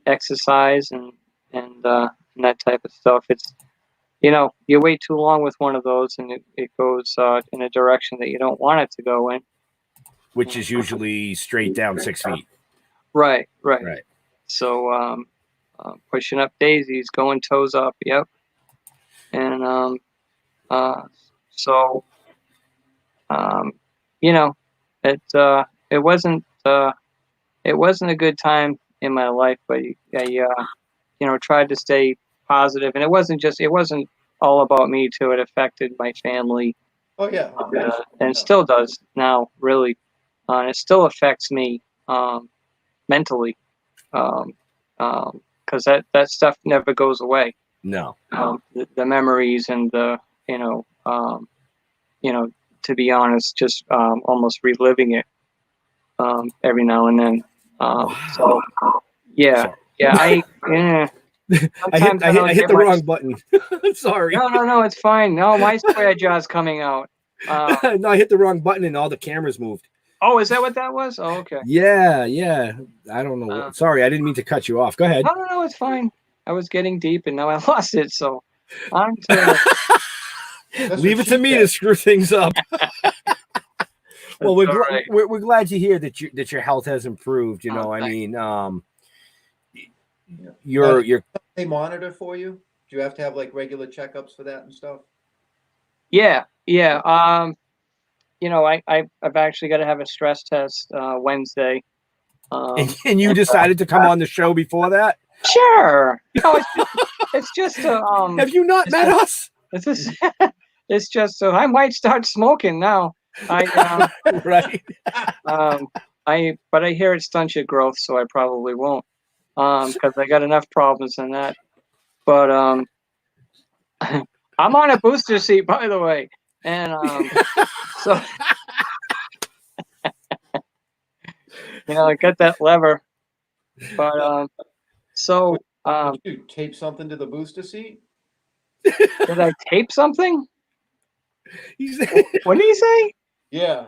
exercise and that type of stuff. It's you wait too long with one of those, and it goes in a direction that you don't want it to go in,
which is usually straight down 6 feet.
Right. So pushing up daisies, going toes up. Yep. And it wasn't a good time in my life, but I tried to stay positive, and it wasn't all about me too. It affected my family.
Oh yeah.
And still does now, really. And it still affects me mentally, because that stuff never goes away.
No.
The memories and to be honest, just almost reliving it every now and then. So yeah,
Sorry.
yeah, sometimes
I
don't
hit
get
the
much-
wrong button. I'm sorry.
No, it's fine. No, my square jaw's coming out.
No, I hit the wrong button and all the cameras moved.
Oh, is that what that was? Oh, okay.
Yeah. I don't know. Sorry, I didn't mean to cut you off. Go ahead.
No, it's fine. I was getting deep and now I lost it. So on to
Leave it to me to screw things up. Well,
That's all right.
we're glad to hear that your health has improved. You know, I
thanks.
mean, you're
They monitor for you? Do you have to have like regular checkups for that and stuff?
Yeah. I've actually got to have a stress test Wednesday.
and you decided to come on the show before that.
Sure. It's just
Have you not met us?
it's just so I might start smoking now.
Right.
But I hear it stunts your growth, so I probably won't. Because I got enough problems in that. But I'm on a booster seat, by the way, and so I got that lever. But
Did you tape something to the booster seat?
did I tape something?
He's
What did he say?
Yeah.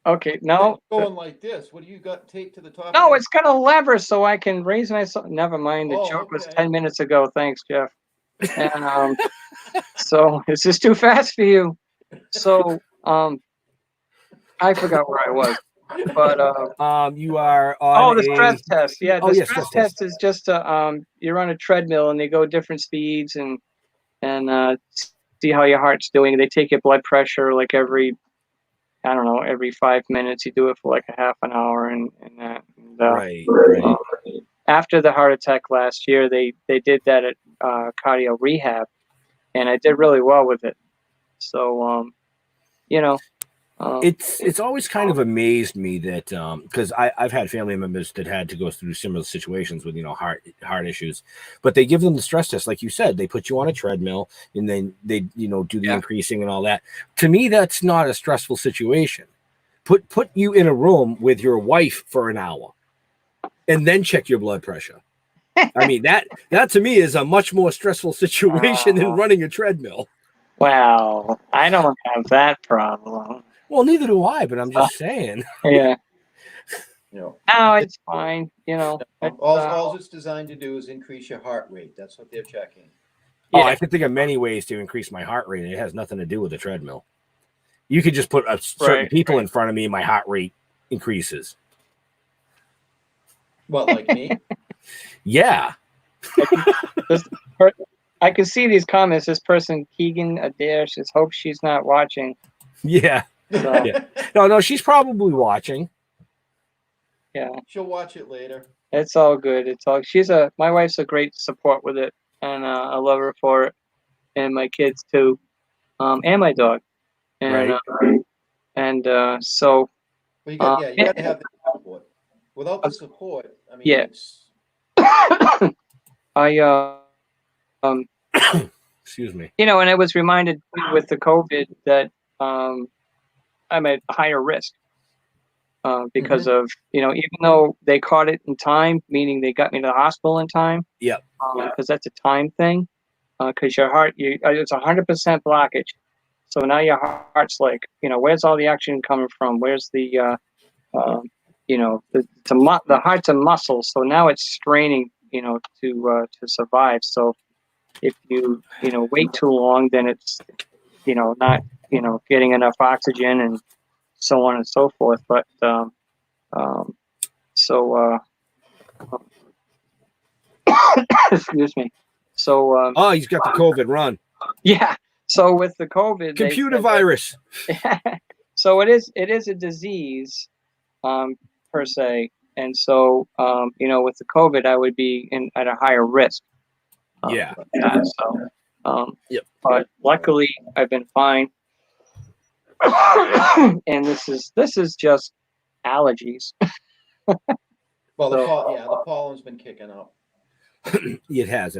Okay, no.
It's going like this. What do you got taped to the top?
No,
of
it's got a lever so I can raise myself. Never mind. The
Oh,
joke was
okay.
10 minutes ago. Thanks, Jeff. And so is this too fast for you? So I forgot where I was. But
you are on
the stress test. Yeah, the
yes,
stress
stress
test is just you're on a treadmill and they go different speeds and see how your heart's doing. They take your blood pressure like every 5 minutes. You do it for like a half an hour and that. And,
right.
After the heart attack last year, they did that at cardio rehab, and I did really well with it. So
It's always kind of amazed me that because I've had family members that had to go through similar situations with heart issues, but they give them the stress test like you said. They put you on a treadmill and then they do the increasing and all that. To me, that's not a stressful situation. Put you in a room with your wife for an hour and then check your blood pressure. I mean that to me is a much more stressful situation than running a treadmill.
Wow, I don't have that problem.
Well, neither do I, but I'm just saying.
Yeah.
No,
It's fine.
all it's designed to do is increase your heart rate. That's what they're checking.
Oh,
Yeah.
I can think of many ways to increase my heart rate. It has nothing to do with the treadmill. You could just put certain people in front of me and my heart rate increases.
What, like me?
Yeah.
I can see these comments. This person, Keegan Adair, says, hope she's not watching.
Yeah.
So,
Yeah. No, she's probably watching.
yeah,
She'll watch it later.
it's all good. My wife's a great support with it, and I love her for it, and my kids too, and my dog, and
Right.
so
But you got to have the support. Without the support, I mean,
yeah.
it's
I
Excuse me.
and I was reminded with the COVID that I'm at higher risk because of even though they caught it in time, meaning they got me to the hospital in time.
Yep.
Because that's a time thing. Because your heart, it's 100% blockage. So now your heart's like, where's all the oxygen coming from? Where's the the heart's a muscle. So now it's straining, to survive. So if you wait too long, then it's not getting enough oxygen and so on and so forth. But excuse me. So
He's got the COVID. Run.
yeah. So with the COVID,
Computer virus.
So it is a disease per se, and so with the COVID, I would be at a higher risk.
Yeah.
Yep. But luckily, I've been fine. And this is just allergies.
well, the pollen's been kicking up.
It has.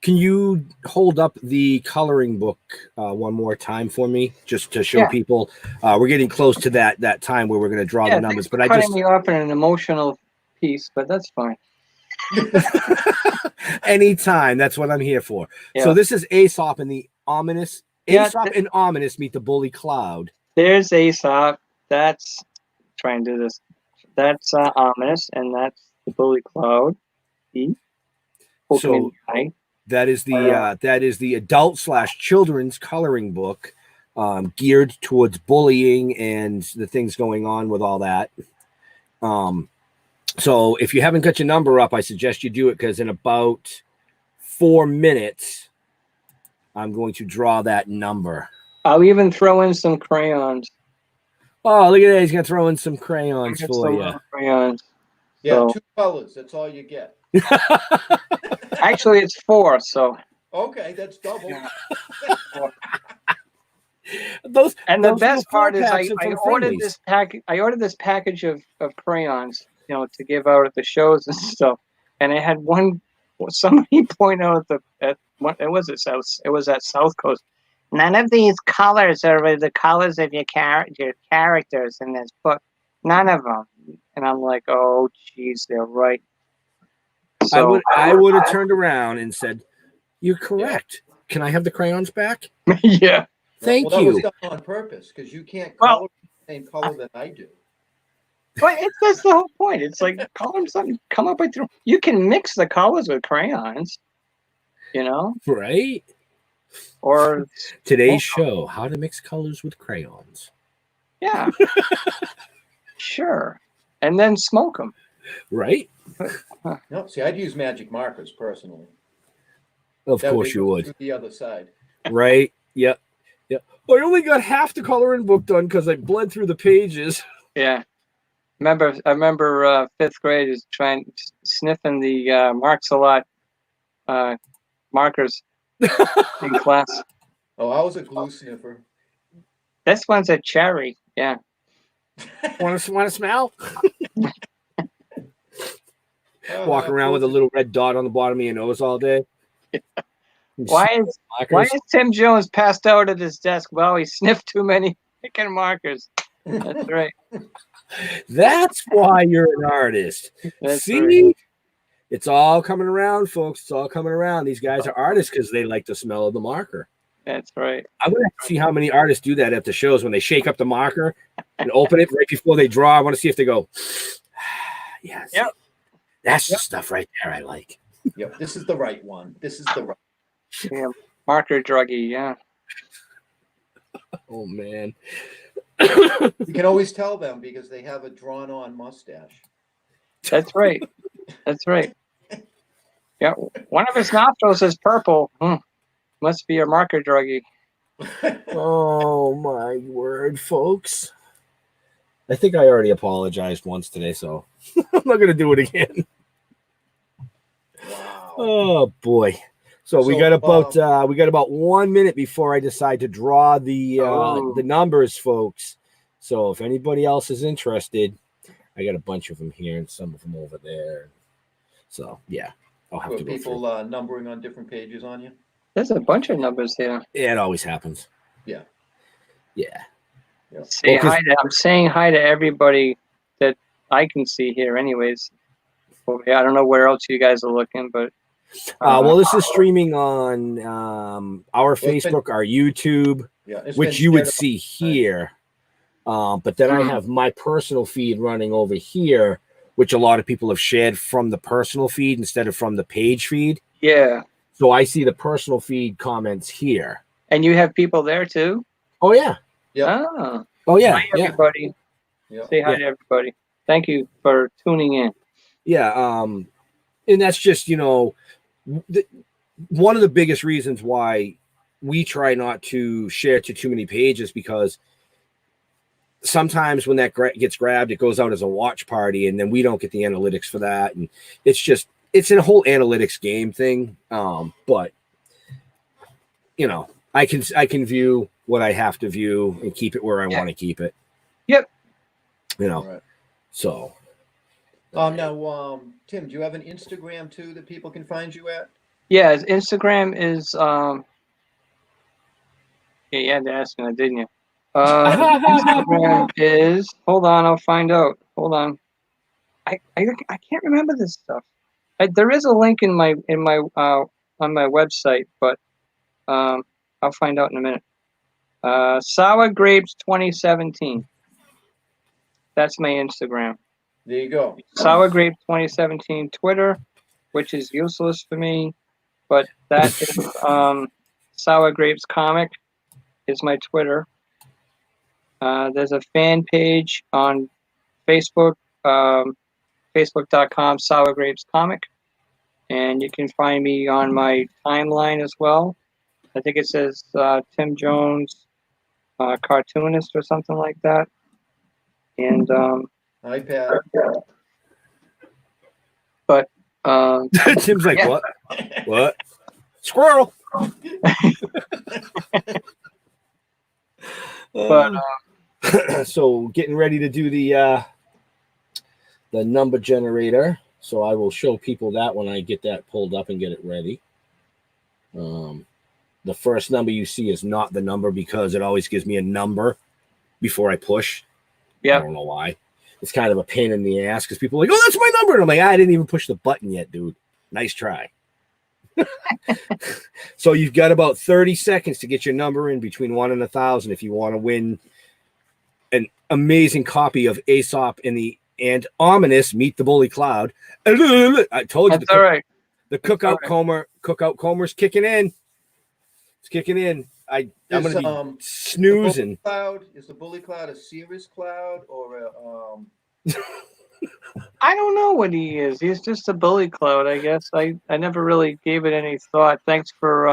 Can you hold up the coloring book one more time for me, just to show
Yeah.
people? We're getting close to that time where we're going to draw
Yeah,
the numbers. But I
cutting
just
me off in an emotional piece, but that's fine.
anytime. That's what I'm here for.
Yeah.
So this is Aesop and the ominous.
Yeah,
Aesop and ominous meet the bully Cloud.
There's Aesop. That's try and do this. That's ominous, and that's the bully Cloud. He poke him in
So
the eye.
that is the adult / children's coloring book, geared towards bullying and the things going on with all that. So if you haven't got your number up, I suggest you do it, because in about 4 minutes, I'm going to draw that number.
I'll even throw in some crayons.
Oh, look at that! He's gonna throw in some crayons
Get
for
some
you.
little crayons.
Yeah,
So-
2 colors, that's all you get.
Actually, it's 4. So
Okay, that's double.
Yeah.
Those
and the
those
best
little
part is,
four-packs are
I
for the
ordered
friendlies.
this pack. I ordered this package of crayons, to give out at the shows and stuff. And I had one. Somebody point out at what it was at South Coast. None of these colors are the colors of your characters in this book. None of them. And I'm like, oh, geez, they're right. So
I would have turned around and said, "You're correct. Can I have the crayons back?
yeah.
Thank
Well, that was
you."
done on purpose, because you can't
Well-
color the same color that I do.
But that's the whole point. It's like, call them something. Come up with you can mix the colors with crayons,
Right?
or
Today's show: how to mix colors with crayons.
yeah, sure, and then smoke them.
Right?
No, see, I'd use magic markers personally.
Of
That way
course
it
you
goes
would.
through the other side.
Right? Yep. Yep. I only got half the coloring book done because I bled through the pages.
Yeah, I remember 5th grade is sniffing the Marks a Lot markers in class.
Oh, I was a glue sniffer.
This one's a cherry. Yeah.
Want to smell?
Oh,
Walk around with a little red dot on the bottom of your nose all day.
Why is Tim Jones passed out at his desk? Well, he sniffed too many picking markers. That's right.
That's why you're an artist.
That's
See?
right.
It's all coming around, folks. It's all coming around. These guys are artists because they like the smell of the marker.
That's right.
I'm going to see how many artists do that at the shows when they shake up the marker and open it right before they draw. I want to see if they go, yes.
Yep.
That's the stuff right there I like.
Yep, this is the right one. This is the right.
Yeah. Marker druggy. Yeah.
Oh, man.
You can always tell them because they have a drawn-on mustache.
That's right. That's right. Yeah. One of his nostrils is purple. Must be a marker druggy.
Oh, my word, folks. I think I already apologized once today, so I'm not going to do it again.
Wow.
Oh, boy. So we got about 1 minute before I decide to draw the numbers, folks. So if anybody else is interested, I got a bunch of them here and some of them over there. So yeah, I'll have
Were
to go
people
through.
numbering on different pages on you?
There's a bunch of numbers here.
Yeah, it always happens.
Yeah.
Yeah.
Say
Well, 'cause-
hi to. I'm saying hi to everybody that I can see here. Anyways, over here. I don't know where else you guys are looking, but
Well, this is streaming on our
it's been-
Facebook, our YouTube,
Yeah. it's
which
been
you would
shared
see here. But then I have my personal feed running over here, which a lot of people have shared from the personal feed instead of from the page feed.
yeah.
So I see the personal feed comments here.
And you have people there too.
Oh yeah.
Yep.
Oh,
Oh yeah.
hi
Yeah.
everybody.
Yeah.
Say hi to everybody. Thank you for tuning in.
Yeah. And that's just, one of the biggest reasons why we try not to share to too many pages, because sometimes when that gets grabbed, it goes out as a watch party, and then we don't get the analytics for that. And it's a whole analytics game thing. But I can view what I have to view and keep it where I want to keep it.
Yep.
Right.
So
Now, Tim, do you have an Instagram too that people can find you at?
Yeah, his Instagram is yeah, you had to ask me that, didn't you? His Instagram is, hold on, I'll find out. Hold on. I can't remember this stuff. There is a link in my on my website, but I'll find out in a minute. Sour Grapes 2017. That's my Instagram.
There you go.
Sour Grapes 2017 Twitter, which is useless for me, but that is Sour Grapes Comic is my Twitter. There's a fan page on Facebook, facebook.com Sour Grapes Comic, and you can find me on my timeline as well. I think it says Tim Jones, cartoonist or something like that. And
Hi, Pat.
but
Tim's like,
yeah.
what? Squirrel.
But
So getting ready to do the number generator. So I will show people that when I get that pulled up and get it ready. The first number you see is not the number because it always gives me a number before I push.
yeah,
I don't know why. It's kind of a pain in the ass because people are like, oh, that's my number. And I'm like, I didn't even push the button yet, dude. Nice try. So you've got about 30 seconds to get your number in between 1 and 1,000 if you want to win an amazing copy of Aesop and Ominous Meet the Bully Cloud. I told you
that's all right.
the cookout comer's kicking in. It's kicking in. I'm
Is,
gonna be snoozing.
Is the Bully Cloud a Cirrus cloud or a
I don't know what he is. He's just a bully cloud, I guess. I never really gave it any thought. Thanks for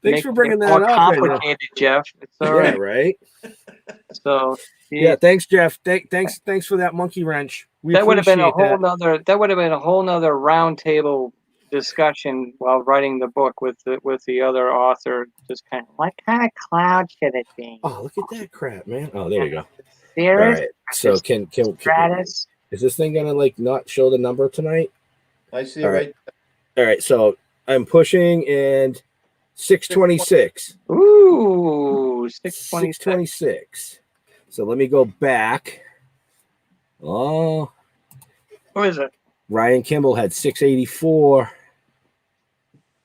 Thanks for
making
bringing
it
that
more
up.
complicated, Jeff. It's all
Yeah,
right.
right.
So
Yeah, thanks, Jeff. Thanks for that monkey wrench.
that would have been a
appreciate
whole nother roundtable discussion while writing the book with the other author. Just kind of, what kind of cloud should it be?
Oh, look at that crap, man. Oh, there you go. All
Cirrus,
right. So can
Stratus.
is this thing gonna like not show the number tonight?
I see
All
it right.
All right. So I'm pushing and 626.
Ooh, 626.
626. So let me go back. Oh,
Who is it?
Ryan Kimball had 684.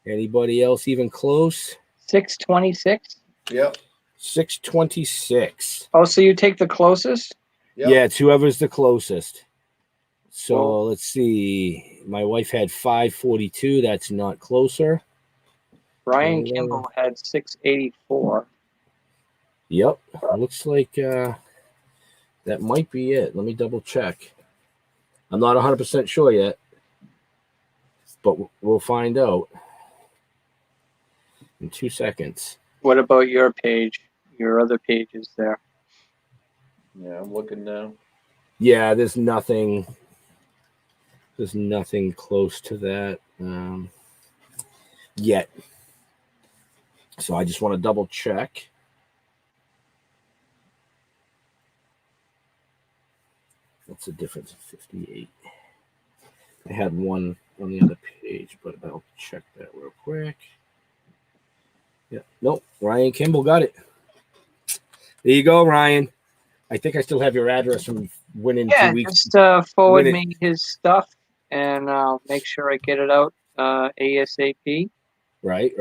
Anybody else even close?
626.
Yep.
626.
Oh, so you take the closest?
Yep.
Yeah, it's whoever's the closest. So
Well-
let's see. My wife had 542. That's not closer.
Ryan
Hello.
Kimball had 684.
Yep. Looks like that might be it. Let me double check. I'm not 100% sure yet, but we'll find out in 2 seconds.
What about your page? Your other pages there.
Yeah, I'm looking now.
Yeah, there's nothing close to that yet. So I just want to double check. What's the difference of 58? I had one on the other page, but I'll check that real quick. Yeah, nope. Ryan Kimball got it. There you go, Ryan. I think I still have your address from winning 2 weeks.
Just forward
Win it.
me his stuff, and I'll make sure I get it out ASAP.
Right.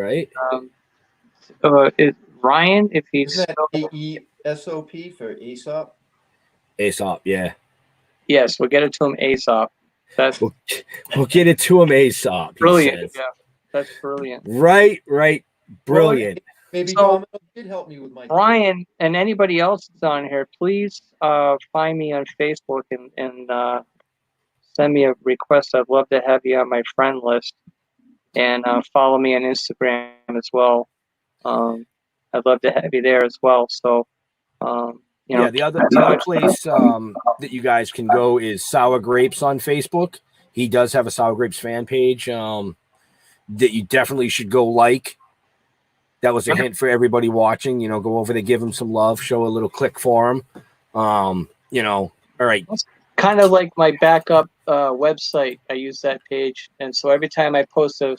Ryan, if he's
Isn't that
still,
AESOP for Aesop?
Aesop, yeah.
yes, we'll get it to him ASAP. That's
We'll get it to him Aesop. He
brilliant.
says.
Yeah, that's brilliant.
Right. Brilliant.
Maybe
So-
Domino did help me with my
Ryan and anybody else that's on here, please find me on Facebook and send me a request. I'd love to have you on my friend list, and follow me on Instagram as well. I'd love to have you there as well. So, you know,
Yeah, the other place that you guys can go is Sour Grapes on Facebook. He does have a Sour Grapes fan page that you definitely should go like. That was a hint for everybody watching. You know, go over there, give him some love, show a little click for him. You know, all right.
kind of like my backup website. I use that page, and so every time I post a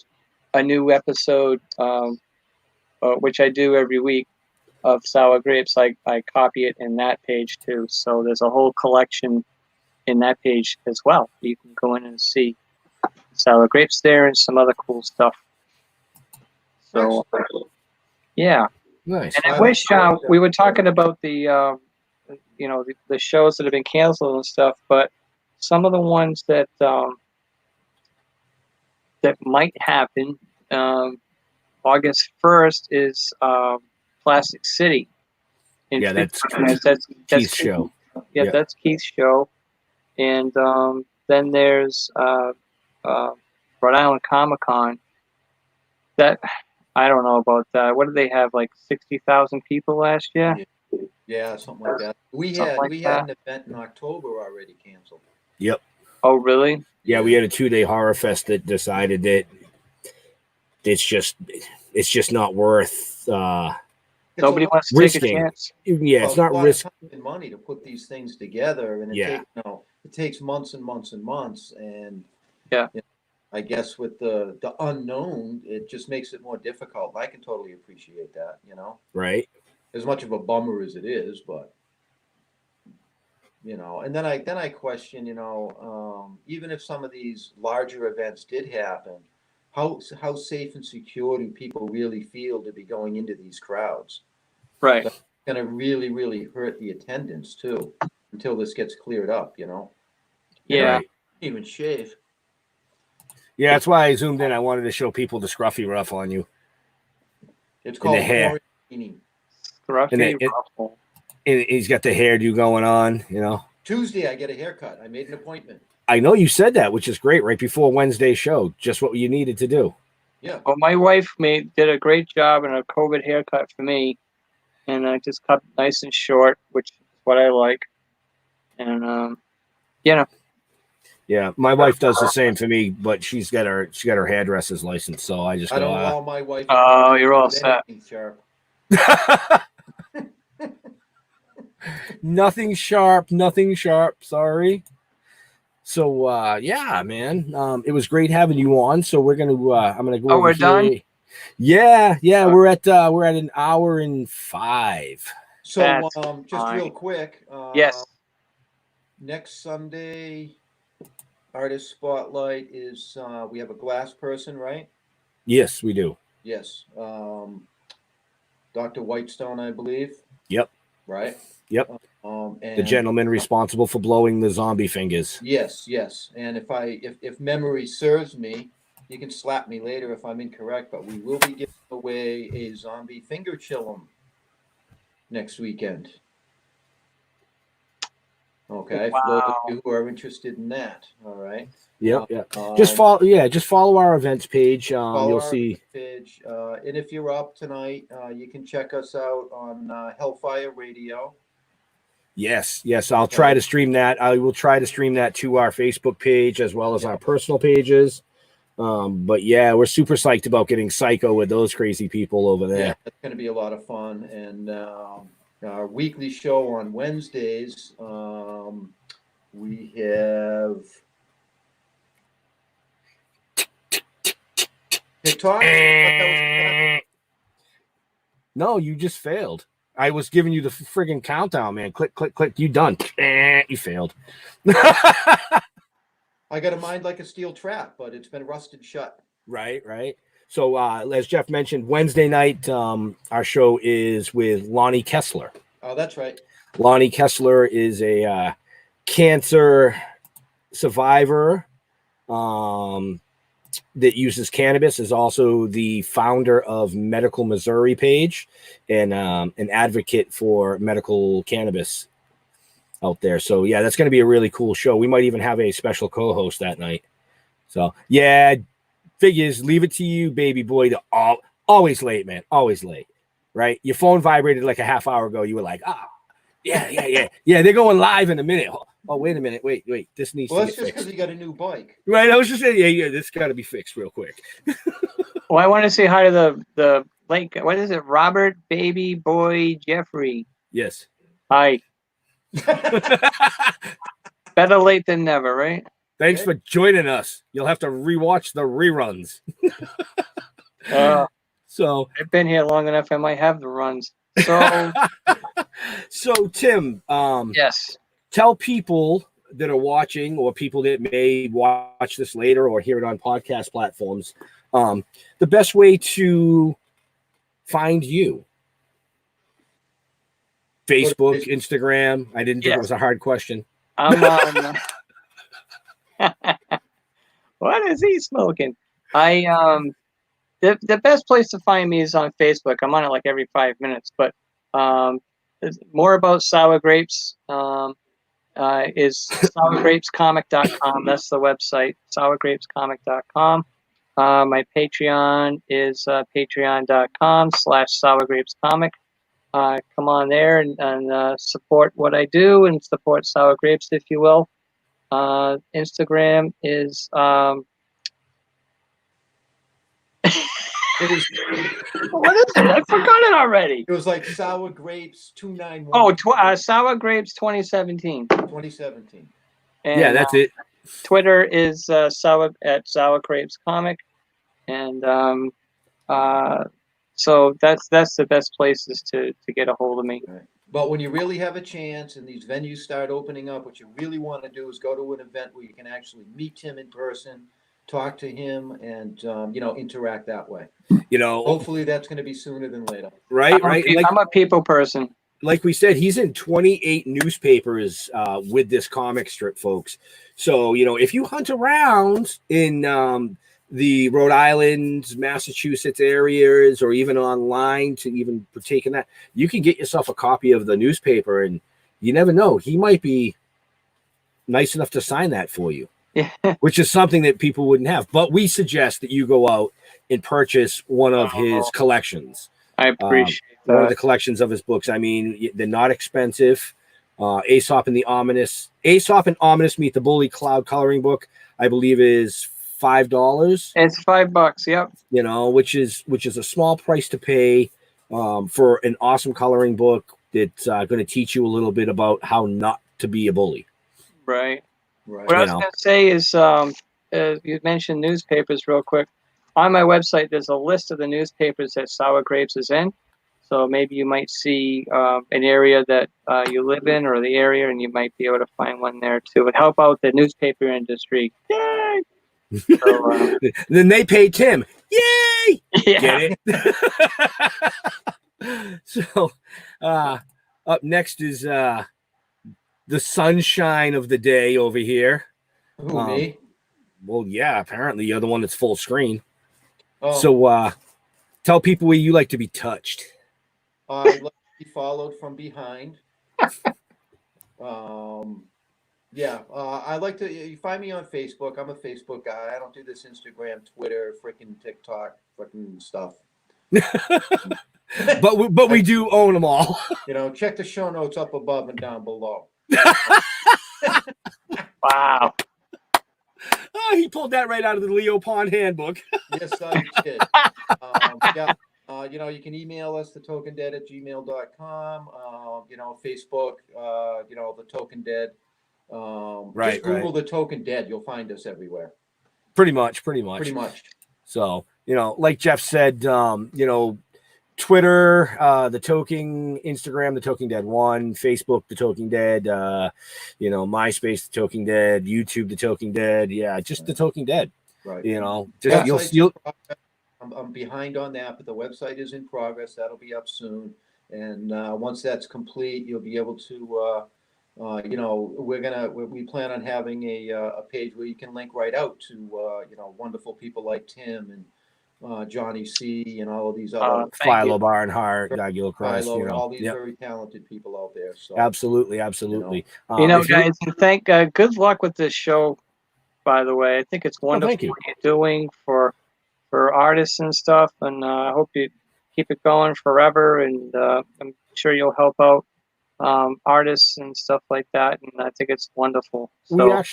a new episode, which I do every week, of Sour Grapes. I copy it in that page too. So there's a whole collection in that page as well. You can go in and see Sour Grapes there and some other cool stuff. So, yeah.
Nice.
And I wish we were talking about the shows that have been canceled and stuff, but some of the ones that that might happen. August 1st is Plastic City.
Yeah, that's
Keith's
show.
Yeah,
Yeah.
that's Keith's show. And then there's Rhode Island Comic Con. That I don't know about that. What did they have? Like 60,000 people last year?
Yeah, something like that. We
Something
had
like
we
that.
had an event in October already canceled.
Yep.
Oh, really?
Yeah, we had a 2-day horror fest that decided that it's just not worth.
Nobody wants to take a
risking.
chance.
Yeah, it's not
risk.
risk.
Time and money to put these things together, and it takes months and months and months, and I guess with the unknown, it just makes it more difficult. I can totally appreciate that,
Right.
as much of a bummer as it is, but and then I question, even if some of these larger events did happen, how safe and secure do people really feel to be going into these crowds?
Right.
That's going to really, really hurt the attendance too, until this gets cleared up,
Yeah.
Right.
Even shave.
Yeah, that's why I zoomed in. I wanted to show people the scruffy ruff on you.
It's called
the hair.
quarantining.
Scruffy
And
Ruffle.
And he's got the hairdo going on,
Tuesday, I get a haircut. I made an appointment.
I know you said that, which is great, right before Wednesday's show. Just what you needed to do.
Yeah.
Well, my wife did a great job in a COVID haircut for me, and I just cut nice and short, which is what I like. And
Yeah, my wife does the same for me, but she's got her hairdresser's license, so I just
I
go.
don't allow my wife.
Oh, you're all set.
Sharp.
Nothing sharp. Sorry. So yeah, man, it was great having you on. So we're gonna I'm gonna go.
Oh,
over
we're done?
here. Yeah, we're at an hour and 5.
So
That's
just
fine.
real quick.
Yes.
Next Sunday, Artist Spotlight is we have a glass person, right?
Yes, we do.
Yes. Dr. Whitestone, I believe.
Yep.
Right.
Yep.
And
The gentleman responsible for blowing the zombie fingers.
Yes. And if memory serves me, you can slap me later if I'm incorrect, but we will be giving away a zombie finger chillum next weekend. Okay, for those of you who are interested in that, all right.
Yep. Just follow our events page.
Follow
You'll
our
see.
page, and if you're up tonight, you can check us out on Hellfire Radio.
Yes. I'll try to stream that. I will try to stream that to our Facebook page as well as our personal pages. But yeah, we're super psyched about getting Psycho with those crazy people over there.
Yeah, it's going to be a lot of fun. And our weekly show on Wednesdays, we have TikTok.
No, you just failed. I was giving you the friggin' countdown, man. Click. You done. You failed.
I got a mind like a steel trap, but it's been rusted shut.
Right. So as Jeff mentioned, Wednesday night, our show is with Lonnie Kessler.
Oh, that's right.
Lonnie Kessler is a cancer survivor that uses cannabis, is also the founder of Medical Missouri page and an advocate for medical cannabis out there. So yeah, that's going to be a really cool show. We might even have a special co-host that night. So yeah, figures, leave it to you, baby boy, to always late, man. Always late, right? Your phone vibrated like a half hour ago. You were like, yeah. They're going live in a minute. Oh, wait a minute. Wait. This needs to
Well,
get
that's just
fixed.
because you got a new bike.
Right. I was just saying, yeah, this got to be fixed real quick.
Well, I want to say hi to the link. What is it? Robert Baby Boy Jeffrey.
Yes.
Hi. Better late than never, right?
Thanks for joining us. You'll have to rewatch the reruns. So
I've been here long enough. I might have the runs. So,
so Tim,
yes.
tell people that are watching or people that may watch this later or hear it on podcast platforms, the best way to find you. Facebook, Instagram. I didn't think it was a hard question.
I'm on. What is he smoking? The best place to find me is on Facebook. I'm on it like every 5 minutes, but more about Sour Grapes is sourgrapescomic.com. That's the website, sourgrapescomic.com. My Patreon is patreon.com/sourgrapescomic. Come on there and support what I do and support Sour Grapes, if you will. Instagram is
It was,
what is it? I forgot it already.
it was like Sour Grapes 291.
Oh, Sour Grapes 2017.
2017.
And,
Yeah, that's it.
Twitter is Sour Grapes Comic, and so that's the best places to get a hold of me.
Right. But when you really have a chance and these venues start opening up, what you really want to do is go to an event where you can actually meet him in person, talk to him, and interact that way. Hopefully that's going to be sooner than later.
Right.
I'm a people person.
Like we said, he's in 28 newspapers with this comic strip, folks. So, if you hunt around in the Rhode Island, Massachusetts areas, or even online to even partake in that, you can get yourself a copy of the newspaper, and you never know. He might be nice enough to sign that for you, which is something that people wouldn't have. But we suggest that you go out and purchase one of his collections.
I appreciate that.
One of the collections of his books. I mean, they're not expensive. Aesop and Ominous Meet the Bully Cloud coloring book, I believe, is $5.
It's $5. Yep.
Which is a small price to pay for an awesome coloring book that's going to teach you a little bit about how not to be a bully.
Right. What I was going to say is, you mentioned newspapers real quick. On my website, there's a list of the newspapers that Sour Grapes is in. So maybe you might see an area that you live in, or the area, and you might be able to find one there too. It would help out the newspaper industry. Yay! So,
then they pay Tim. Yay!
Yeah.
Get it? So up next is the sunshine of the day over here.
Who, me?
Well, yeah, apparently you're the one that's full screen.
Oh.
So tell people where you like to be touched.
I'd like to be followed from behind. I like to. You find me on Facebook. I'm a Facebook guy. I don't do this Instagram, Twitter, freaking TikTok, freaking stuff.
but we do own them all.
Check the show notes up above and down below.
Wow.
Oh, he pulled that right out of the Leo Pond handbook.
Yes, I did. You can email us, thetokendead@gmail.com. Facebook, The Token Dead. Just Google The Token Dead. You'll find us everywhere.
Pretty much. So, like Jeff said, Twitter, The Token, Instagram, The Token Dead 1, Facebook, The Token Dead, MySpace, The Token Dead, YouTube, The Token Dead. Yeah, just The Token Dead.
Right.
You'll
I'm behind on that, but the website is in progress. That'll be up soon. And once that's complete, you'll be able to, we plan on having a page where you can link right out to, wonderful people like Tim and Johnny C and all of these other
Philo Barnhart, Guy Gilchrist,
all these very talented people out there. So
absolutely.
Guys, and good luck with this show. By the way, I think it's wonderful what you're doing for artists and stuff, and I hope you keep it going forever. And I'm sure you'll help out artists and stuff like that. And I think it's wonderful. So,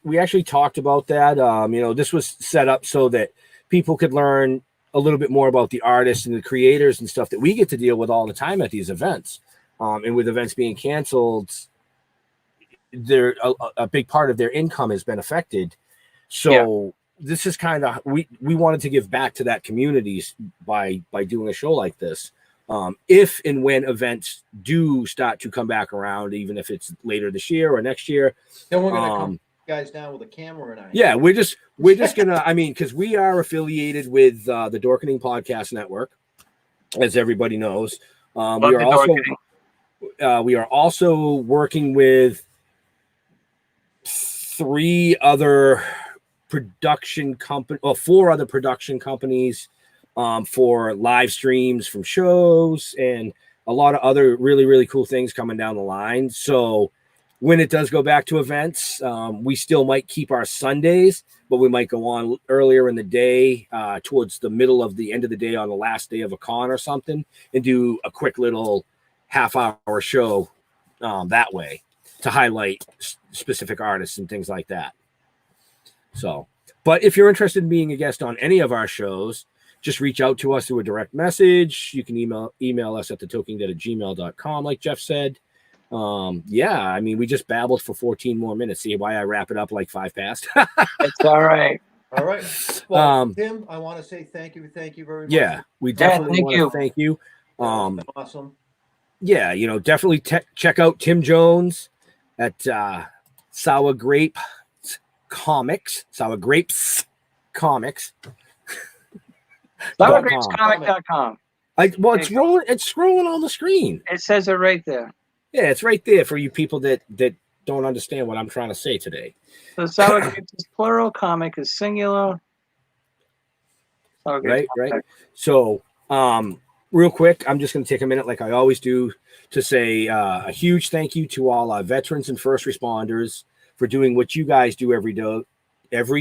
we actually talked about that. This was set up so that people could learn a little bit more about the artists and the creators and stuff that we get to deal with all the time at these events. And with events being canceled, a big part of their income has been affected. So this is kind of we wanted to give back to that community by doing a show like this. If and when events do start to come back around, even if it's later this year or next year,
Then we're gonna come guys down with a camera and I.
yeah, we're just gonna. I mean, because we are affiliated with the Dorkening Podcast Network, as everybody knows. We are also working with 4 other production companies for live streams from shows and a lot of other really, really cool things coming down the line. So when it does go back to events, we still might keep our Sundays, but we might go on earlier in the day, towards the middle of the end of the day on the last day of a con or something, and do a quick little half-hour show that way to highlight specific artists and things like that. So, but if you're interested in being a guest on any of our shows, just reach out to us through a direct message. You can email us at thetokingdead@gmail.com, like Jeff said. I mean, we just babbled for 14 more minutes. See why I wrap it up like 5 past?
It's all right.
All right. Well, Tim, I want to say thank you very much.
Yeah, we definitely want to thank you.
Awesome.
Yeah, definitely check out Tim Jones at Sour Grapes Comics.
SourGrapesComic.com.
It's scrolling on the screen.
It says it right there.
Yeah, it's right there for you people that don't understand what I'm trying to say today.
So Sour Grapes is plural, comic is singular.
Right. So, real quick, I'm just going to take a minute, like I always do, to say a huge thank you to all our veterans and first responders for doing what you guys do every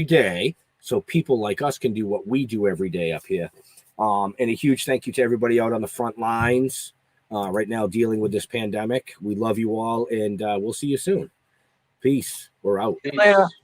day, so people like us can do what we do every day up here. And a huge thank you to everybody out on the front lines right now dealing with this pandemic. We love you all, and we'll see you soon. Peace. We're out.
Later.